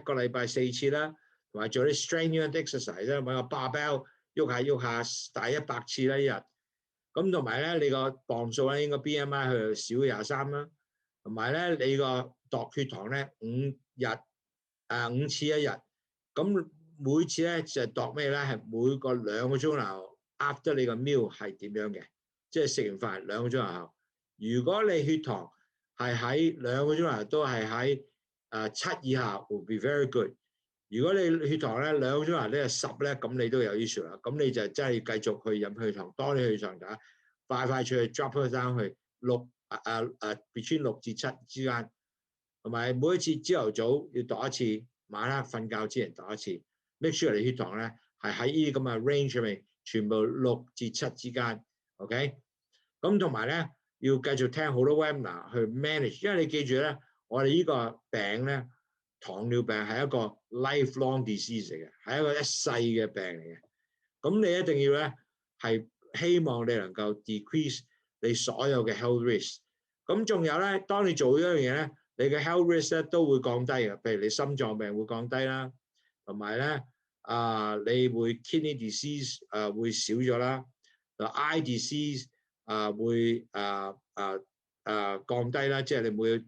個禮拜4次啦，同埋做啲 strenuous exercise 啦，揾個 barbell 喐下大100次啦一日。咁同埋咧，你個磅數咧應該 BMI 去少23啦，同埋咧你個度血糖咧5次一日，咁每次咧就度咩咧？係每個2個鐘頭 after 你個 meal 係點樣嘅？即係食完飯2個鐘頭後。如果你血糖係喺2個鐘頭都係喺7以下 ，will be very good。如果你血糖咧2個鐘頭咧10咧，咁你都有 issue 啦。咁你就真係繼續去飲血糖，當你血糖打快出去 drop 佢 down 去between 6至7之間。同埋每一次朝頭早要度一次，晚黑瞓覺之前度一次 ，make sure 你血糖咧係喺呢啲咁嘅 range 上面，全部6至7之間 ，OK？ 咁同埋咧要繼續聽好多 webinar 去 manage， 因為你記住咧，我哋呢個病咧，糖尿病係一個 lifelong disease 嚟嘅，係一個一世嘅病嚟嘅。咁你一定要咧係希望你能夠 decrease 你所有嘅 health risk。咁仲有咧，當你做呢樣嘢咧，你嘅 health risk 咧都會降低嘅，譬如你心臟病會降低啦，同埋咧你會 kidney disease 會少咗啦，eye disease 會降低啦，即係你會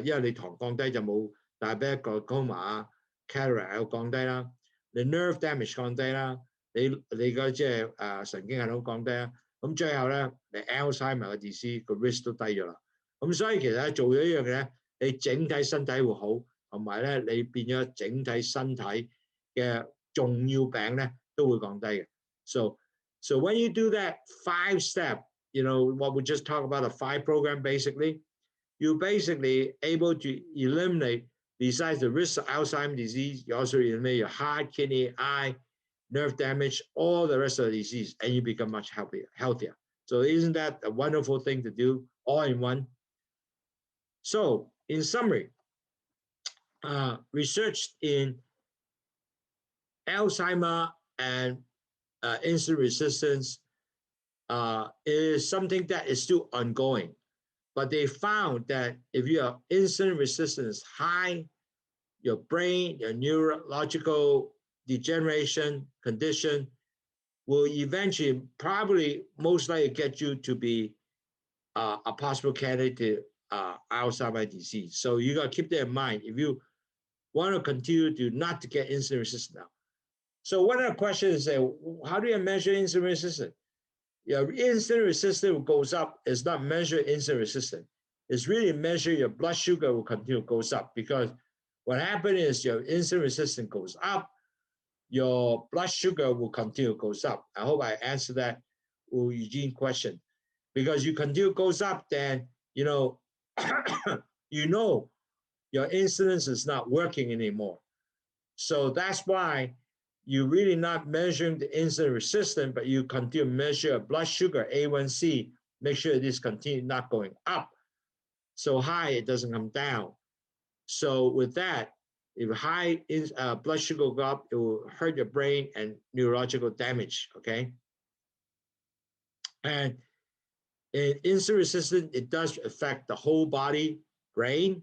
因為你糖降低就冇diabetic glaucoma cataract 降低啦，你 nerve damage 降低啦，你個即係神經系統降低啦，咁最後咧你 Alzheimer 嘅 disease 個 risk 都低咗啦。咁所以其實做咗一樣嘢咧，你整體身體會好，同埋咧你變咗整體身體嘅重要病咧都會降低嘅。So when you do that 5-step, you know what we just talked about, the 5 program basically, you basically able to eliminate besides the risk of Alzheimer's disease, you also eliminate your heart, kidney, eye, nerve damage, all the rest of the disease, and you become much healthier. So isn't that a wonderful thing to do all in one? So in summary, research in Alzheimer and insulin resistance is something that is still ongoing. But they found that if you have insulin resistance high, your brain, your neurological degeneration condition will eventually probably most likely get you to be a possible candidate to Alzheimer's disease. So you got to keep that in mind if you want to continue to not to get insulin resistant now. So one of the questions is, how do you measure insulin resistance? Your insulin resistance goes up. It's not measure insulin resistance. It's really measure your blood sugar will continue goes up, because what happens is your insulin resistance goes up, your blood sugar will continue goes up. I hope I answered that Eugene's question. Because you continue goes up, then you know your insulin is not working anymore. So that's why you're really not measuring the insulin resistance, but you continue to measure blood sugar, A1C, make sure this continues not going up. So high, it doesn't come down. So with that, if high blood sugar go up, it will hurt your brain and neurological damage, okay? And in insulin resistance, it does affect the whole body, brain,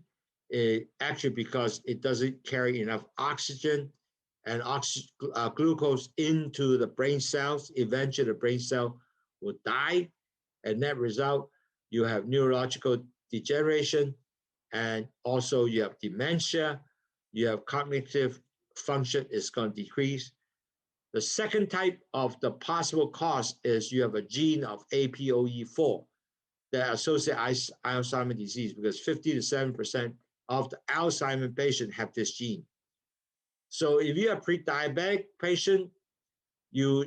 actually because it doesn't carry enough oxygen and glucose into the brain cells. Eventually, the brain cell will die, and that result, you have neurological degeneration, and also you have dementia, you have cognitive function is going to decrease. The second type of the possible cause is you have a gene of APOE4 that associates Alzheimer's disease, because 50 to 7% of the Alzheimer's patient have this gene. So if you're a pre-diabetic patient, you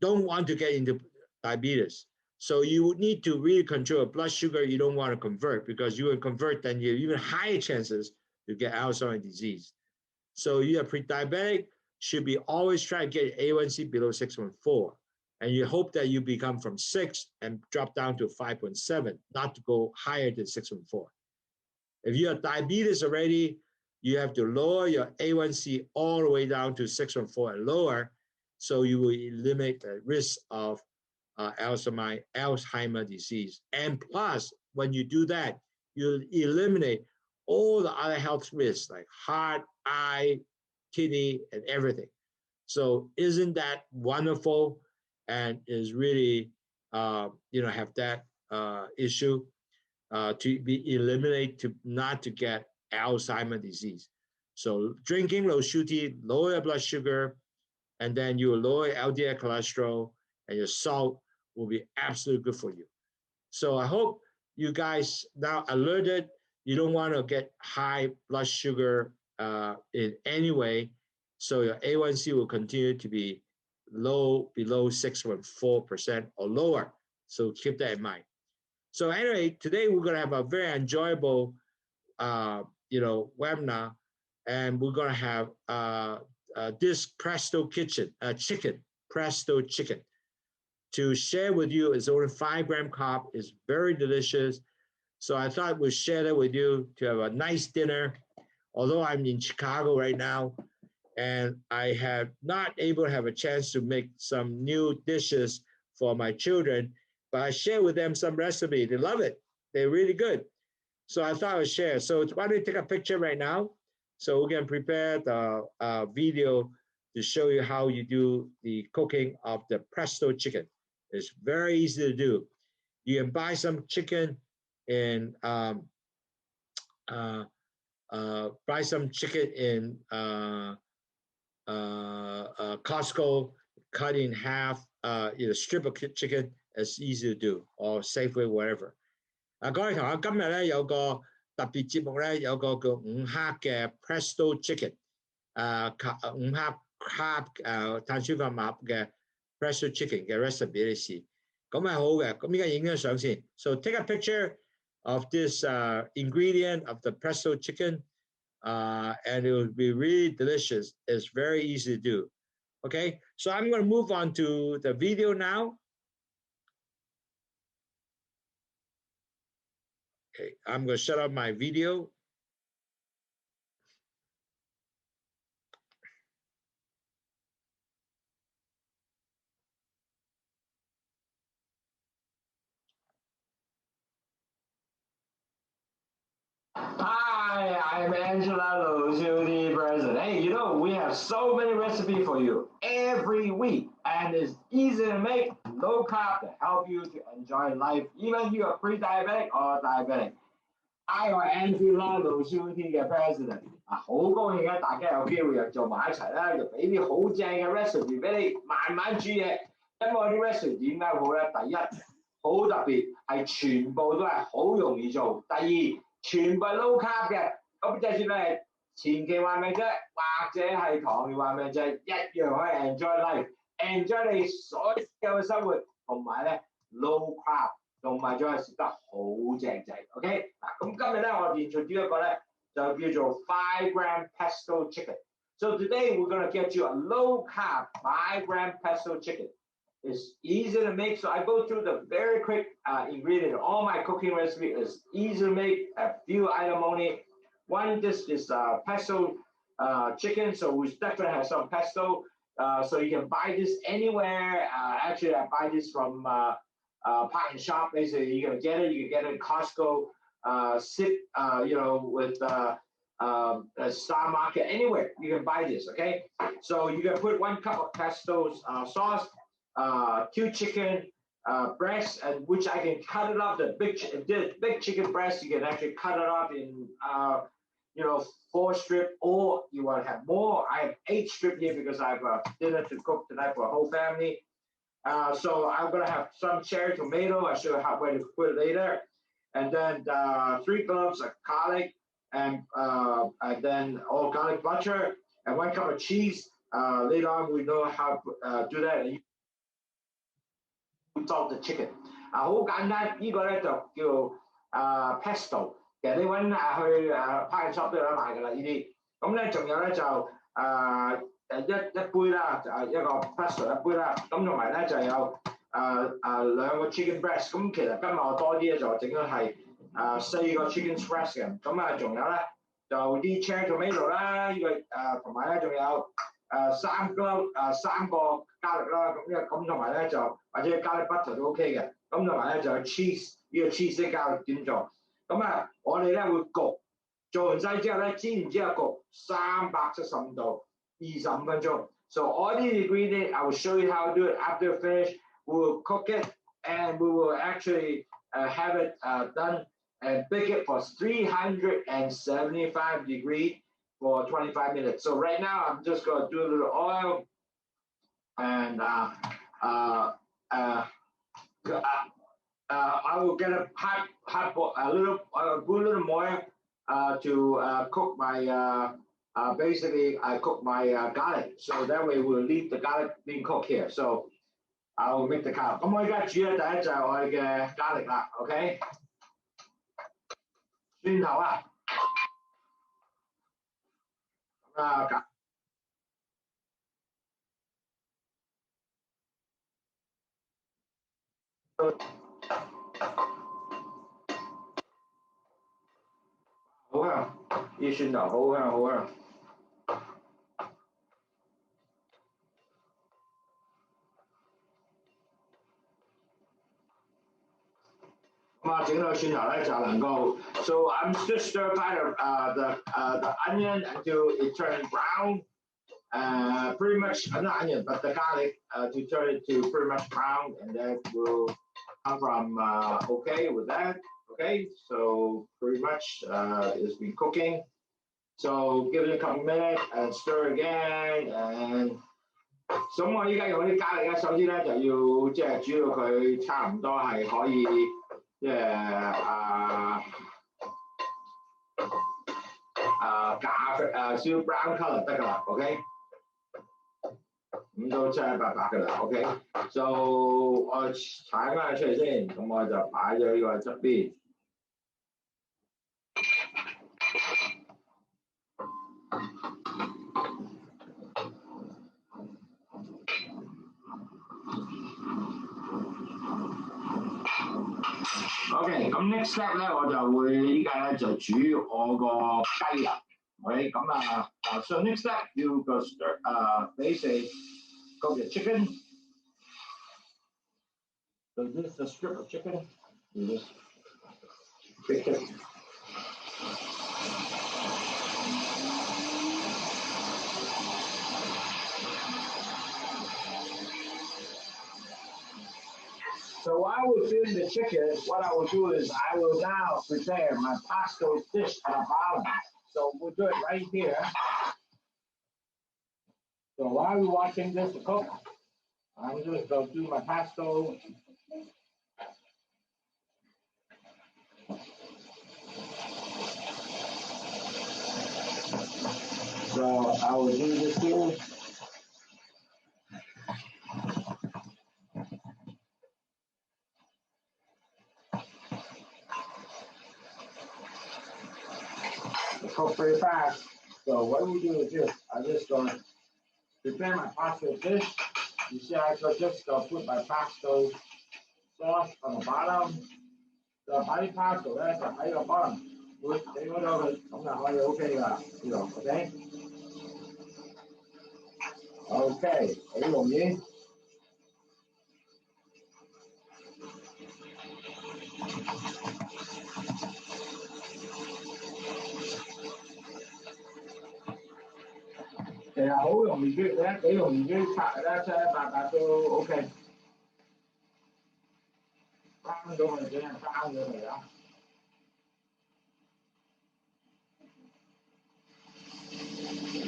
don't want to get into diabetes. So you need to really control your blood sugar. You don't want to convert, because you will convert, then you have even higher chances to get Alzheimer's disease. So you're pre-diabetic, should be always try to get A1C below 6.4. And you hope that you become from 6 and drop down to 5.7, not to go higher than 6.4. If you have diabetes already, you have to lower your A1C all the way down to 6.4 and lower, so you will eliminate the risk of Alzheimer's disease. And plus, when you do that, you'll eliminate all the other health risks like heart, eye, kidney, and everything. So isn't that wonderful? And is really, have that issue to be eliminated, to not to get Alzheimer's disease. So drinking Lowsutea, lower your blood sugar, and then you will lower LDL cholesterol, and your salt will be absolutely good for you. So I hope you guys now alerted. You don't want to get high blood sugar in any way. So your A1C will continue to be low, below 6.4% or lower. So keep that in mind. So anyway, today we're going to have a very enjoyable, webinar, and we're going to have this Presto chicken, Presto chicken, to share with you. It's only 5-gram carb. It's very delicious. So I thought we'd share that with you to have a nice dinner. Although I'm in Chicago right now, and I have not able to have a chance to make some new dishes for my children, but I share with them some recipe. They love it. They're really good. So I thought I would share. So why don't you take a picture right now? So we can prepare the video to show you how you do the cooking of the presto chicken. It's very easy to do. You can buy some chicken in buy some chicken in Costco, cut in half, strip of chicken. It's easy to do, or Safeway, whatever. 各位同學，今日咧有個特別節目咧，有個叫5克嘅 Presto Chicken， 5克 Carb 碳水化合物嘅 Presto Chicken 嘅 recipe 俾你試，咁係好嘅。咁依家影咗相先。So take a picture of this ingredient of the Presto Chicken, and it will be really delicious. It's very easy to do. Okay, so I'm going to move on to the video now. Okay, I'm going to shut off my video. Hi, I'm Angela Lowsutea president. Hey, you know, we have so many recipes for you every week, and it's easy to make, low carb to help you to enjoy life, even if you are pre-diabetic or diabetic. I am Angela Lowsutea嘅 president。好高興咧，大家有機會又做埋一齊啦，就俾啲好正嘅 recipe 俾你慢慢煮嘢。因為我啲 recipe 點解好咧？第一，好特別，係全部都係好容易做。第二，全部 low carb 嘅，咁就算你係前期患病啫，或者係糖尿患病啫，一樣可以 enjoy life，enjoy 你所有嘅生活，同埋咧 low carb， 同埋仲係食得好正仔。OK， 嗱，咁今日咧我哋做呢一個咧就叫做5-gram pesto chicken。So today we're gonna get you a low carb 5-gram pesto chicken. It's easy to make, so I go through the very quick ingredient. All my cooking recipe is easy to make, a few items only. One, this is pesto chicken, so we definitely have some pesto. So you can buy this anywhere. Actually, I buy this from Pack and Shop. Basically, you're gonna get it. You can get it at Costco, with a Star Market, anywhere. You can buy this, okay? So you can put 1 cup of pesto sauce. 2 chicken breasts, and which I can cut it off. The big chicken breast, you can actually cut it off in 4 strip, or you want to have more. I have 8 strip here because I have a dinner to cook tonight for a whole family. So I'm gonna have some cherry tomato. I'll show you where to put it later, and then 3 cloves of garlic, and then all garlic butter, and 1 cup of cheese. Later on, we know how to do that. Salt the chicken 好簡單，呢個咧就叫pesto。其實你揾去Pack and Shop 都有得賣㗎啦，呢啲。咁咧仲有咧就一杯啦，一個 pesto 一杯啦。咁同埋咧就有2個 chicken breast。咁其實今日我多啲咧就整咗係4個 chicken breast 嘅。咁啊仲有咧就啲 cherry tomato 啦，呢個同埋咧仲有3個加力啦，咁同埋咧就或者加力 butter 都 OK 嘅，咁同埋咧就有 cheese， 呢個 cheese 教點做，咁我哋咧會焗，做完晒之後咧煎完之後焗375度25分鐘。So all these ingredients, I will show you how to do it. After finish, we will cook it and we will actually have it done and bake it for 375 degrees. For 25 minutes. So right now I'm just going to do a little oil, and I will get a little more to cook my basically I cook my garlic. So that way we'll leave the garlic being cooked here. So I will make the garlic. 咁我而家煮咧第一就係我哋嘅 garlic 啦 ，OK？ 蒜頭啊！好香，啲蒜頭好香好香。咁啊整到蒜頭咧就能夠 ，so I'm just stir fry the onion until it turns brown. Pretty much not onion, but the garlic to turn it to pretty much brown, and that will come from okay with that. Okay, so pretty much it's been cooking. So give it a couple minutes and stir again. And 咁我依家用啲咖喱咧，首先咧就要即係煮到佢差唔多係可以即係燒 brown colour 得㗎啦 ，OK。咁都七七八八㗎啦 ，OK。So 我踩翻佢出嚟先，咁我就擺咗呢個喺側邊。OK， 咁 next step 咧，我就會依家咧就煮我個雞啦。OK， 咁啊，so next step you go start basically cook the chicken. So this is a strip of chicken. You just pick it. So while we're doing the chicken, what I will do is I will now prepare my pesto dish at the bottom. So we'll do it right here. So while we're watching this cook, I'm just going to do my pesto. So I will do this here. Cook very fast. So what we do is this. I just prepare my pesto dish. You see, I just put my pesto sauce on the bottom. So 擺啲 pesto 咧就喺個 bottom， 會整嗰咗佢，咁就可以 OK 㗎啦，呢度 OK， 好容易。其實好容易啲咧，幾容易啲拆咧，七七八八都 OK。包咗佢先，包咗佢啊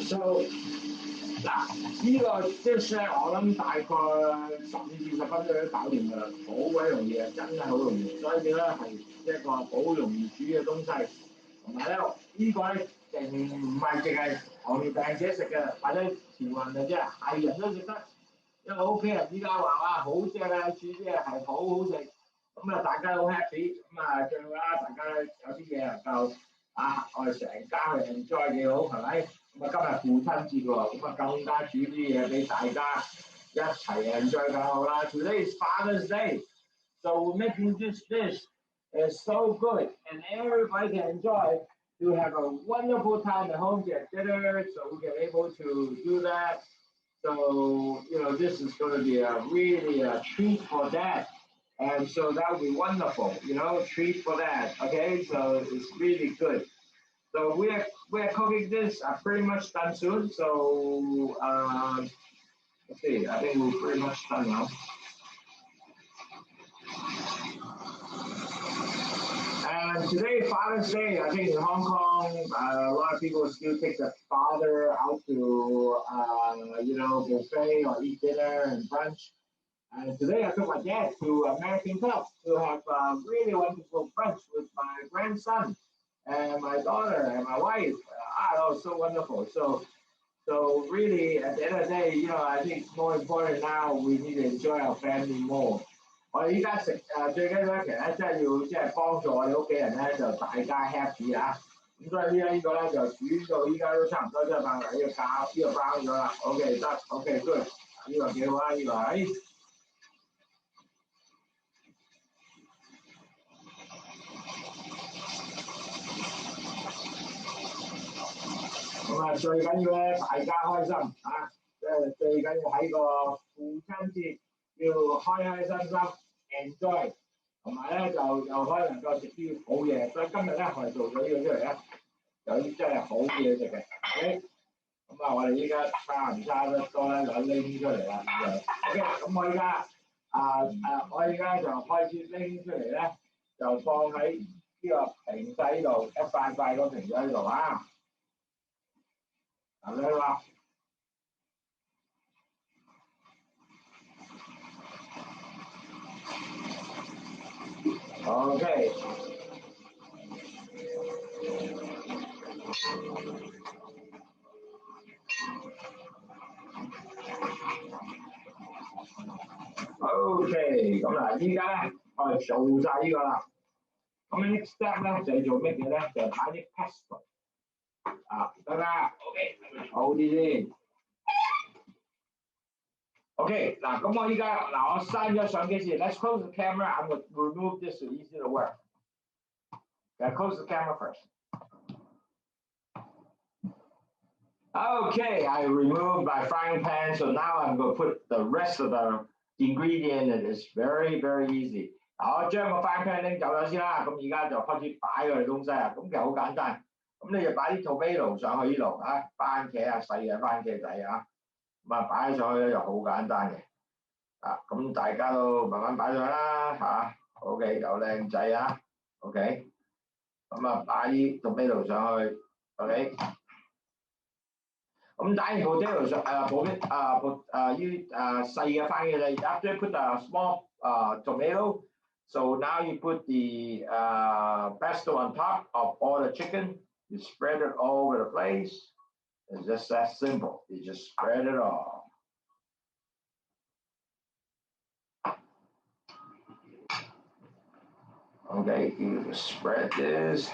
！So 嗱，呢個 dish 咧，我諗大概10至20分鐘都搞掂㗎啦，好鬼容易啊，真係好容易。所以咧係一個好容易煮嘅東西，同埋咧呢個咧唔係淨係糖尿病者食嘅，或者前運嘅啫，係人都食得。因為我屋企人依家話哇好正啊，煮啲嘢係好好食，咁啊大家好 happy， 咁啊最好啦，大家有啲嘢能夠我哋成家去 enjoy 幾好，係咪？咁啊今日父親節喎，咁啊更加煮啲嘢俾大家一齊 enjoy 更好啦。Today is Father's Day, so making this dish is so good, and everybody can enjoy to have a wonderful time at home, get dinner, so we can able to do that. So, this is going to be really a treat for that. And so that would be wonderful, treat for that. Okay, so it's really good. So we're cooking this pretty much done soon. So, let's see, I think we're pretty much done now. And today, Father's Day, I think in Hong Kong, a lot of people still take the father out to, buffet or eat dinner and brunch. And today I took my dad to American Club to have a really wonderful brunch with my grandson and my daughter and my wife. That was so wonderful. So really, at the end of the day, I think it's more important now we need to enjoy our family more. 我哋依家食最緊要咧，其實咧真係要即係幫助我哋屋企人咧，就大家 happy 啊！咁所以呢個咧就煮到依家都差唔多700啦，呢個餃呢個包咗啦 ，OK 得 ，OK good， 呢個幾好啊，呢個係。咁啊，最緊要咧大家開心啊！最緊要喺個父親節要開開心心 enjoy。同埋咧就又可以能夠食啲好嘢，所以今日咧我哋做咗呢個出嚟咧，有啲真係好嘢食嘅。OK， 咁啊，我哋依家差唔差得多咧，就拎出嚟啦。OK， 咁我依家我依家就開始拎出嚟咧，就放喺呢個瓶仔度，一塊塊個瓶仔喺度啊。係咪話？OK。OK， 咁嗱，依家咧我哋做晒呢個啦。咁 next step 咧就係做乜嘢咧？就係擺啲 pesto 得啦。OK， 好啲先。OK， 嗱，咁我依家我閂咗相機先。Let's close the camera. I'm going to remove this so easy to work. Close the camera first. Okay, I removed my frying pan, so now I'm going to put the rest of the ingredient in. It's very, very easy. 我將個 frying pan 拎走咗先啦，咁而家就開始擺佢東西啊。咁其實好簡單，咁你就擺啲 tomato 上去呢度番茄細嘅番茄仔咁擺上去咧就好簡單嘅。咁大家都慢慢擺上去啦OK， 又靚仔OK， 咁擺啲 tomato 上去 OK。咁打完 potato 上細嘅番茄仔 ，after put a small tomato, so now you put the pesto on top of all the chicken. You spread it all over the place. It's just that simple. You just spread it all. Okay, you spread this.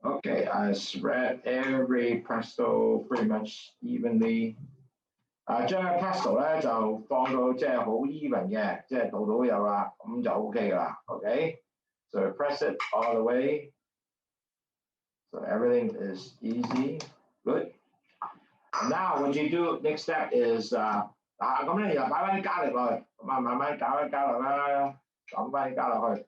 Okay, I spread every pesto pretty much evenly. 將 pesto 咧就放到即係好 even 嘅，即係度度有啦，咁就 OK 噶啦。OK， so press it all the way. So everything is easy, good. Now what you do next step is 咁咧又擺翻啲加力落去，慢慢搞一加落啦，揼翻啲加落去。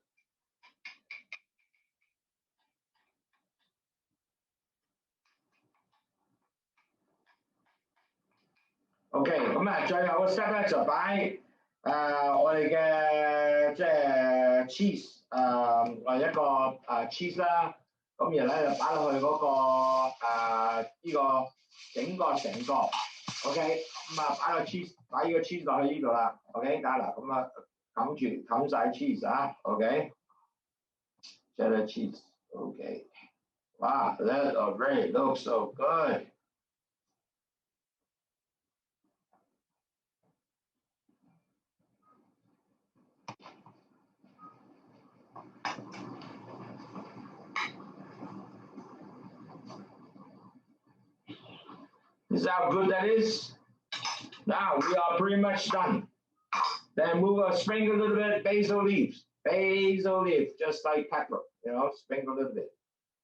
OK， 咁最後個 step 咧就擺我哋嘅即係 cheese 或者一個cheese 啦，咁然後咧就擺落去嗰個呢個整個成個 OK， 擺個 cheese 擺呢個 cheese 落去呢度啦 OK， 得啦，冚晒 cheese OK， cheddar cheese OK， wow that already looks so good。This is how good that is. Now we are pretty much done. Then we will sprinkle a little bit basil leaves, just like pepper, sprinkle a little bit.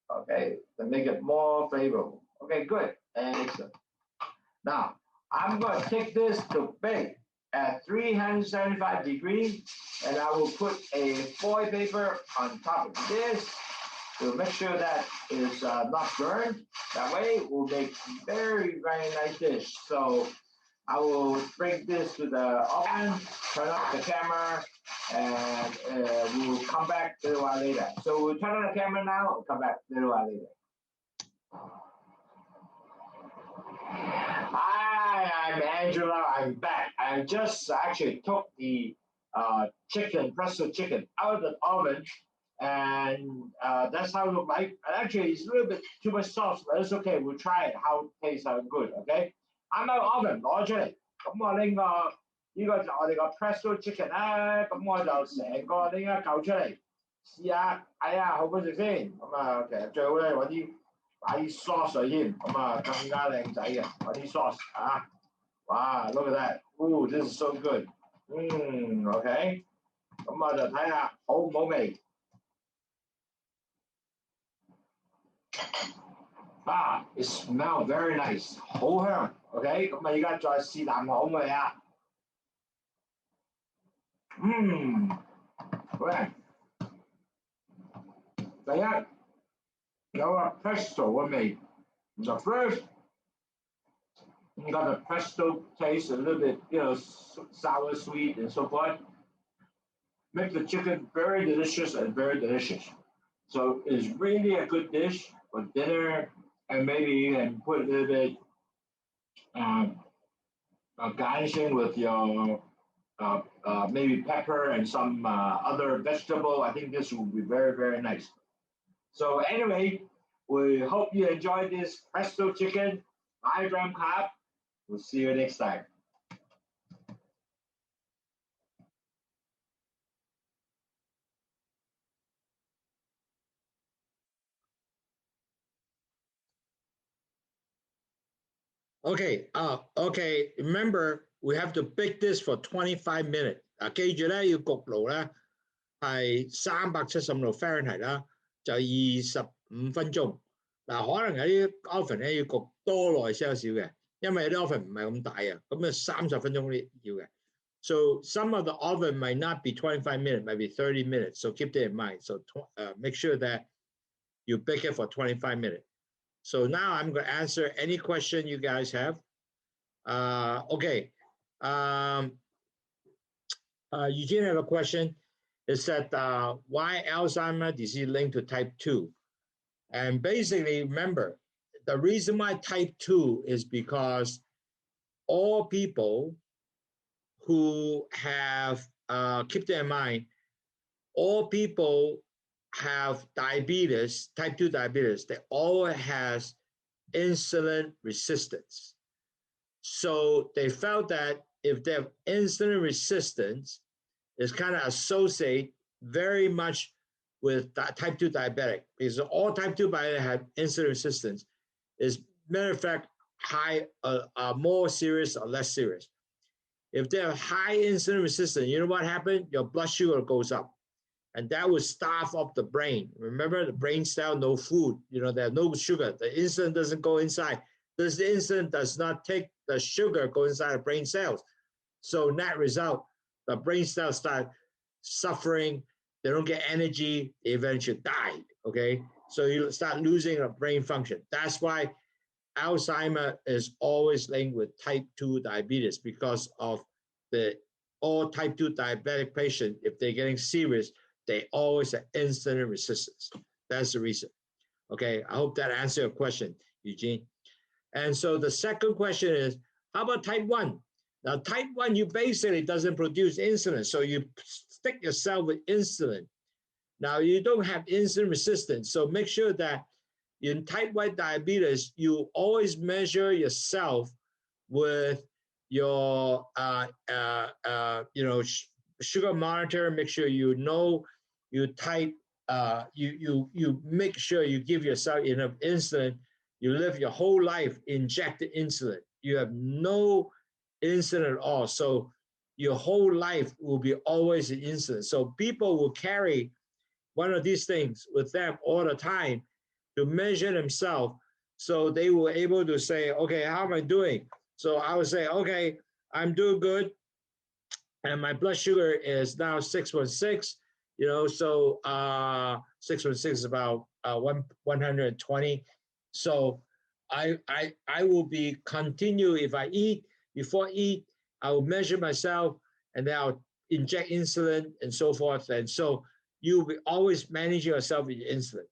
Okay, to make it more flavorful. Okay, good. Excellent. Now I'm going to take this to bake at 375 degrees, and I will put a foil paper on top of this to make sure that it's not burned. That way we'll make very, very nice dish. So I will bring this to the oven, turn up the camera, and we will come back a little while later. So we'll turn on the camera now, we'll come back a little while later. Hi, I'm Angela, I'm back. I just actually took the presto chicken out of the oven, and that's how it looks like. Actually, it's a little bit too much sauce, but it's okay. We'll try it, how it tastes, how good, okay? 啱啱 oven 攞出嚟，咁我拎呢個就我哋個 presto chicken 啦，咁我就成個拎一嚿出嚟試下，好唔好食先？咁其實最好咧擺啲 sauce 水添，咁更加靚仔嘅，揾啲 sauce哇 look at that， ooh this is so good， OK， 咁我就睇下好唔好味。It smells very nice， 好香。OK， 咁啊，而家再試啖口味啊。喂，第一有個 pesto 嘅味。The first, you got the pesto taste, a little bit, sour, sweet, and so forth. Make the chicken very delicious and very delicious. So it's really a good dish for dinner, and maybe you can put a little bit garnishing with your maybe pepper and some other vegetable. I think this will be very, very nice. So anyway, we hope you enjoyed this pesto chicken, 5-gram carb. We'll see you next time. Okay, remember, we have to bake this for 25 minutes. 記住咧，要焗爐咧係375度 Fahrenheit 啦，就25分鐘。可能有啲 oven 咧要焗多耐少少嘅，因為有啲 oven 唔係咁大啊，咁30分鐘要嘅。So some of the oven might not be 25 minutes, might be 30 minutes. So keep that in mind. So make sure that you bake it for 25 minutes. So now I'm going to answer any question you guys have. Okay. Eugene have a question. It said, why Alzheimer disease linked to type 2? And basically, remember, the reason why type 2 is because all people who have, keep that in mind, all people have diabetes, type 2 diabetes, they all has insulin resistance. So they felt that if they have insulin resistance, it's kind of associated very much with type 2 diabetic, because all type 2 diabetic have insulin resistance. Is matter of fact, high, more serious or less serious. If they have high insulin resistance, you know what happened? Your blood sugar goes up. And that will starve up the brain. Remember, the brain cell, no food. There's no sugar. The insulin doesn't go inside. The insulin does not take the sugar go inside the brain cells. So net result, the brain cells start suffering. They don't get energy. They eventually die. Okay, so you start losing a brain function. That's why Alzheimer is always linked with type 2 diabetes, because of all type 2 diabetic patients, if they're getting serious, they always have insulin resistance. That's the reason. Okay, I hope that answers your question, Eugene. And so the second question is, how about type 1? Now, type 1, you basically doesn't produce insulin, so you stick yourself with insulin. Now, you don't have insulin resistance, so make sure that in type 1 diabetes, you always measure yourself with your, sugar monitor. Make sure you type, you make sure you give yourself enough insulin. You live your whole life injected insulin. You have no insulin at all. So your whole life will be always in insulin. So people will carry one of these things with them all the time to measure themselves. So they were able to say, okay, how am I doing? So I would say, okay, I'm doing good. And my blood sugar is now 616, so 616 is about 120. So I will be continue, if I eat, before I eat, I will measure myself, and then I'll inject insulin and so forth. And so you'll be always managing yourself with your insulin.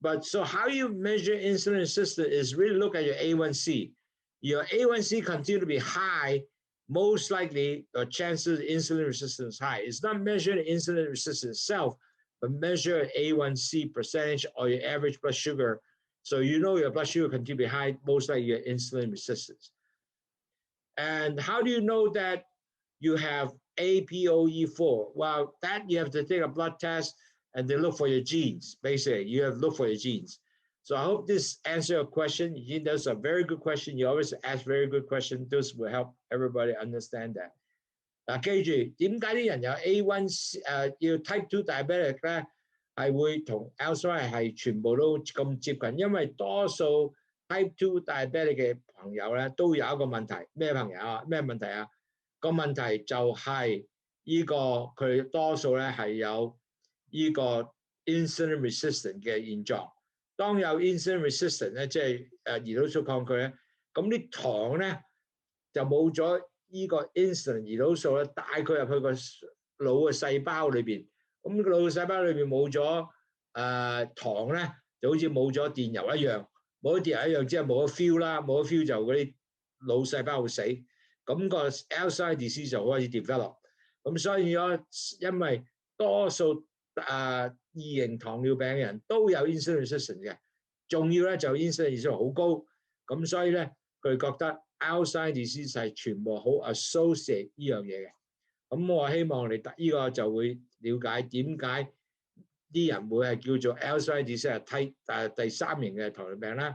But so how you measure insulin resistance is really look at your A1C. Your A1C continue to be high, most likely your chances of insulin resistance high. It's not measuring insulin resistance itself, but measure A1C percentage or your average blood sugar. So your blood sugar continue to be high, most likely your insulin resistance. And how do you know that you have APOE4? Well, that you have to take a blood test and they look for your genes. Basically, you have to look for your genes. So I hope this answers your question. That's a very good question. You always ask very good questions. This will help everybody understand that. 記住點解啲人有 A1 要 type 2 diabetic 咧？係會同 Alzheimer 係全部都咁接近，因為多數 Type 2 diabetic 嘅朋友咧都有一個問題，咩朋友啊？咩問題啊？個問題就係呢個佢多數咧係有呢個 insulin resistant 嘅現狀。當有 insulin resistant 咧，即係胰島素抗拒咧，咁啲糖咧就冇咗呢個 insulin 胰島素咧帶佢入去個腦嘅細胞裏邊。咁個腦細胞裏邊冇咗糖咧，就好似冇咗電油一樣，冇咗電油一樣，即係冇咗 feel 啦，冇咗 feel 就嗰啲腦細胞會死，咁個 Alzheimer Disease 就開始 develop。咁所以因為多數二型糖尿病嘅人都有 insulin resistance 嘅，仲要咧就 insulin resistance 好高，咁所以咧佢覺得 Alzheimer Disease 係全部好 associate 呢樣嘢嘅。咁我希望你呢個就會了解點解啲人會係叫做 Alzheimer Disease 係第三型嘅糖尿病啦。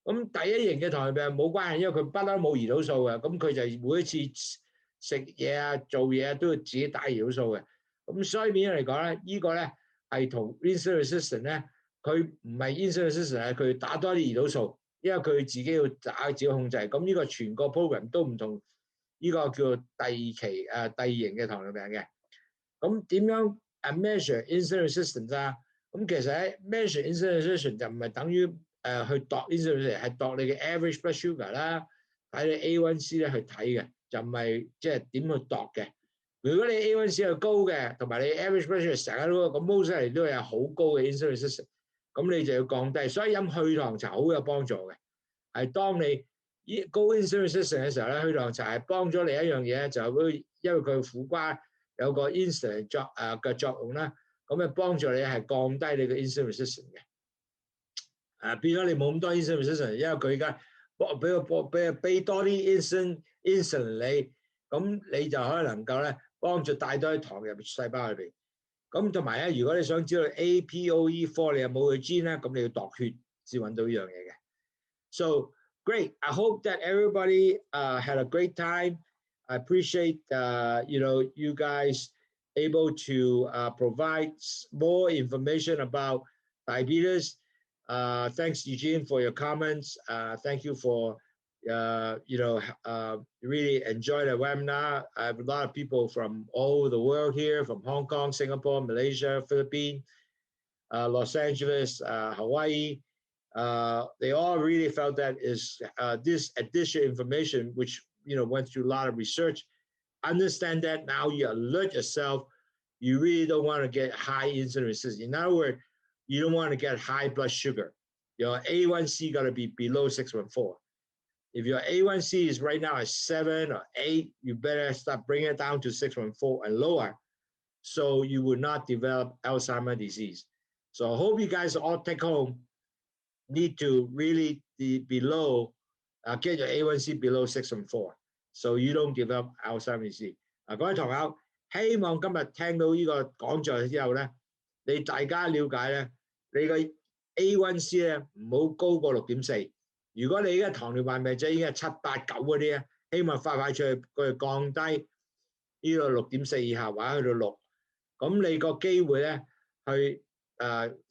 咁第一型嘅糖尿病冇關係，因為佢不嬲冇胰島素嘅，咁佢就每一次食嘢啊、做嘢啊都要自己打胰島素嘅。咁所以變咗嚟講咧，呢個咧係同 insulin resistance 咧，佢唔係 insulin resistance 係佢打多啲胰島素，因為佢自己要打自己控制。咁呢個全個 program 都唔同。呢個叫第二型嘅糖尿病嘅，咁點樣measure insulin resistance 啊？咁其實喺 measure insulin resistance 就唔係等於去度 insulin resistance，係度你嘅 average blood sugar 啦，睇你 A1C 咧去睇嘅，就唔係即係點去度嘅。如果你 A1C 係高嘅，同埋你 average blood sugar 成日都咁 most 嚟都係好高嘅 insulin resistance，咁你就要降低。所以飲去糖茶好有幫助嘅，係當你高 insulin resistance 嘅時候咧，去糖茶係幫咗你一樣嘢，就會因為佢苦瓜有個 insulin 嘅作用啦，咁啊幫助你係降低你嘅 insulin resistance 嘅。變咗你冇咁多 insulin resistance，因為佢而家俾多啲 insulin 你，咁你就可能夠咧幫助帶多啲糖入細胞裏邊。咁同埋咧，如果你想知道 APOE4 你有冇佢 gene 咧，咁你要度血先揾到呢樣嘢嘅。So great. I hope that everybody had a great time. I appreciate, you guys able to provide more information about diabetes. Thanks, Eugene, for your comments. Thank you for, really enjoy the webinar. I have a lot of people from all over the world here, from Hong Kong, Singapore, Malaysia, Philippines, Los Angeles, Hawaii. They all really felt that is this additional information, which went through a lot of research. Understand that now you alert yourself. You really don't want to get high insulin resistance. In other words, you don't want to get high blood sugar. Your A1C got to be below 614. If your A1C is right now at 7 or 8, you better start bringing it down to 614 and lower, so you will not develop Alzheimer's disease. So I hope you guys all take home. Need to really be below, get your A1C below 614, so you don't develop Alzheimer's disease. 各位同學，希望今日聽到呢個講座之後咧，你大家了解咧，你嘅 A1C 咧唔好高過6.4。如果你而家糖尿病病者已經係7、8、9嗰啲咧，希望快出去佢降低呢個6.4以下或者去到6，咁你個機會咧去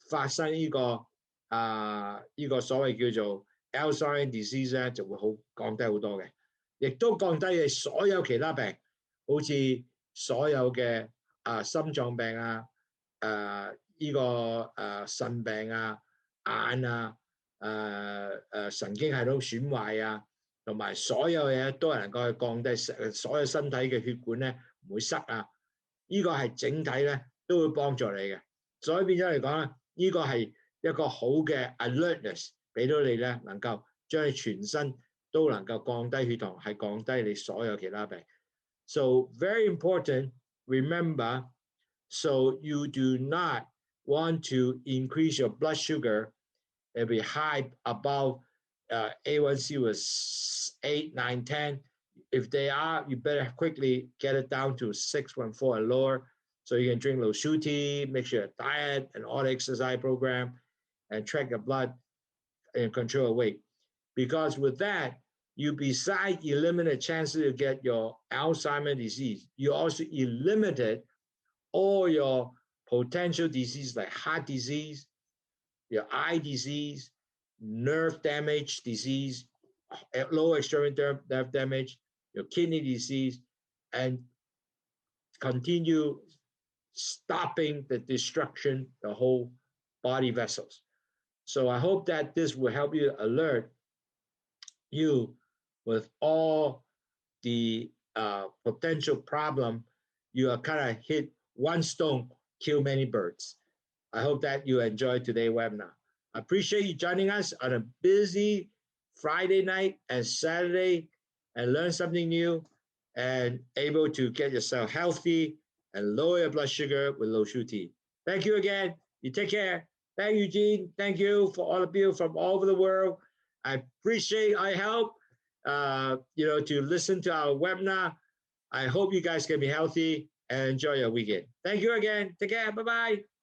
發生呢個所謂叫做 Alzheimer Disease 咧，就會降低好多嘅，亦都降低你所有其他病，好似所有嘅心臟病啊、腎病啊、眼啊、神經系統損壞啊，同埋所有嘢都係能夠去降低所有身體嘅血管咧唔會塞啊，呢個係整體咧都會幫助你嘅，所以變咗嚟講咧，呢個係一個好嘅 alertness 俾到你咧，能夠將你全身都能夠降低血糖，係降低你所有其他病。So very important, remember, so you do not want to increase your blood sugar and be high above A1C was 8, 9, 10. If they are, you better quickly get it down to 614 and lower, so you can drink Lowsutea, make sure your diet and all the exercise program, and track your blood and control your weight. Because with that, you besides eliminate chances to get your Alzheimer's disease, you also eliminated all your potential disease like heart disease, your eye disease, nerve damage disease, lower extremity nerve damage, your kidney disease, and continue stopping the destruction, the whole body vessels. So I hope that this will help you alert you with all the potential problem. You are kind of hit one stone, kill many birds. I hope that you enjoyed today's webinar. I appreciate you joining us on a busy Friday night and Saturday and learn something new and able to get yourself healthy and lower your blood sugar with Lowsutea. Thank you again. You take care. Thank you, Gene. Thank you for all of you from all over the world. I appreciate our help, to listen to our webinar. I hope you guys can be healthy and enjoy your weekend. Thank you again. Take care. Bye-bye.